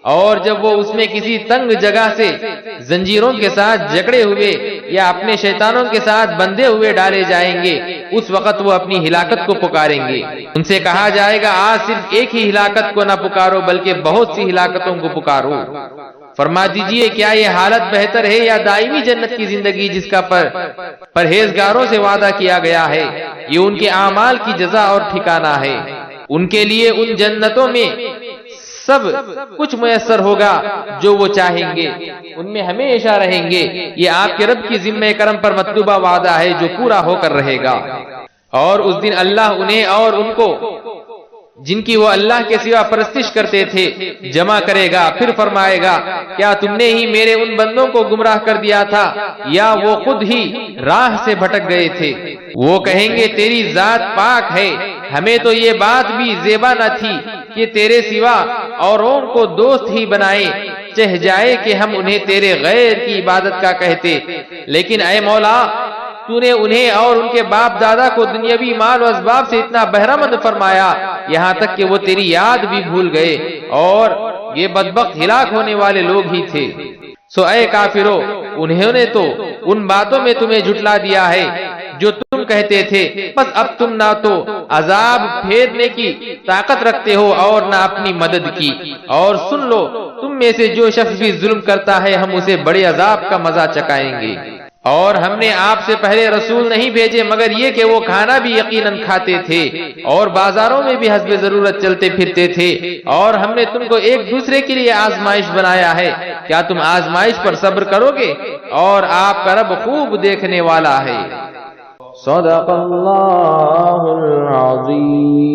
اور جب وہ اس میں کسی تنگ جگہ سے زنجیروں کے ساتھ جکڑے ہوئے یا اپنے شیطانوں کے ساتھ بندھے ہوئے ڈالے جائیں گے، اس وقت وہ اپنی ہلاکت کو پکاریں گے۔ ان سے کہا جائے گا آج صرف ایک ہی ہلاکت کو نہ پکارو بلکہ بہت سی ہلاکتوں کو پکارو۔ فرما دیجئے کیا یہ حالت بہتر ہے یا دائمی جنت کی زندگی جس کا پرہیزگاروں سے وعدہ کیا گیا ہے؟ یہ ان کے اعمال کی جزا اور ٹھکانہ ہے، ان کے لیے ان جنتوں میں سب کچھ میسر ہوگا جو وہ چاہیں گے، ان میں ہمیشہ رہیں گے۔ یہ آپ کے رب کی ذمہ کرم پر مطلوبہ وعدہ ہے جو پورا ہو کر رہے گا۔ اور اس دن اللہ انہیں اور ان کو جن کی وہ اللہ کے سوا پرستش کرتے تھے جمع کرے گا، پھر فرمائے گا کیا تم نے ہی میرے ان بندوں کو گمراہ کر دیا تھا یا وہ خود ہی راہ سے بھٹک گئے تھے؟ وہ کہیں گے تیری ذات پاک ہے، ہمیں تو یہ بات بھی زیبا نہ تھی کہ تیرے سوا اوروں کو دوست ہی بنائے، چہ جائے کہ ہم انہیں تیرے غیر کی عبادت کا کہتے، لیکن اے مولا تو نے انہیں اور ان کے باپ دادا کو دنیاوی مال و اسباب سے اتنا بہرہ مند فرمایا یہاں تک کہ وہ تیری یاد بھی بھول گئے، اور یہ بدبخت ہلاک ہونے والے لوگ ہی تھے۔ سو اے کافرو، انہوں نے تو ان باتوں میں تمہیں جھٹلا دیا ہے جو تم کہتے تھے، بس اب تم نہ تو عذاب پھیرنے کی طاقت رکھتے ہو اور نہ اپنی مدد کی، اور سن لو تم میں سے جو شخص بھی ظلم کرتا ہے ہم اسے بڑے عذاب کا مزہ چکائیں گے۔ اور ہم نے آپ سے پہلے رسول نہیں بھیجے مگر یہ کہ وہ کھانا بھی یقیناً کھاتے تھے اور بازاروں میں بھی حسب ضرورت چلتے پھرتے تھے، اور ہم نے تم کو ایک دوسرے کے لیے آزمائش بنایا ہے، کیا تم آزمائش پر صبر کرو گے؟ اور آپ کا رب خوب دیکھنے والا ہے۔ صدق اللہ العظیم۔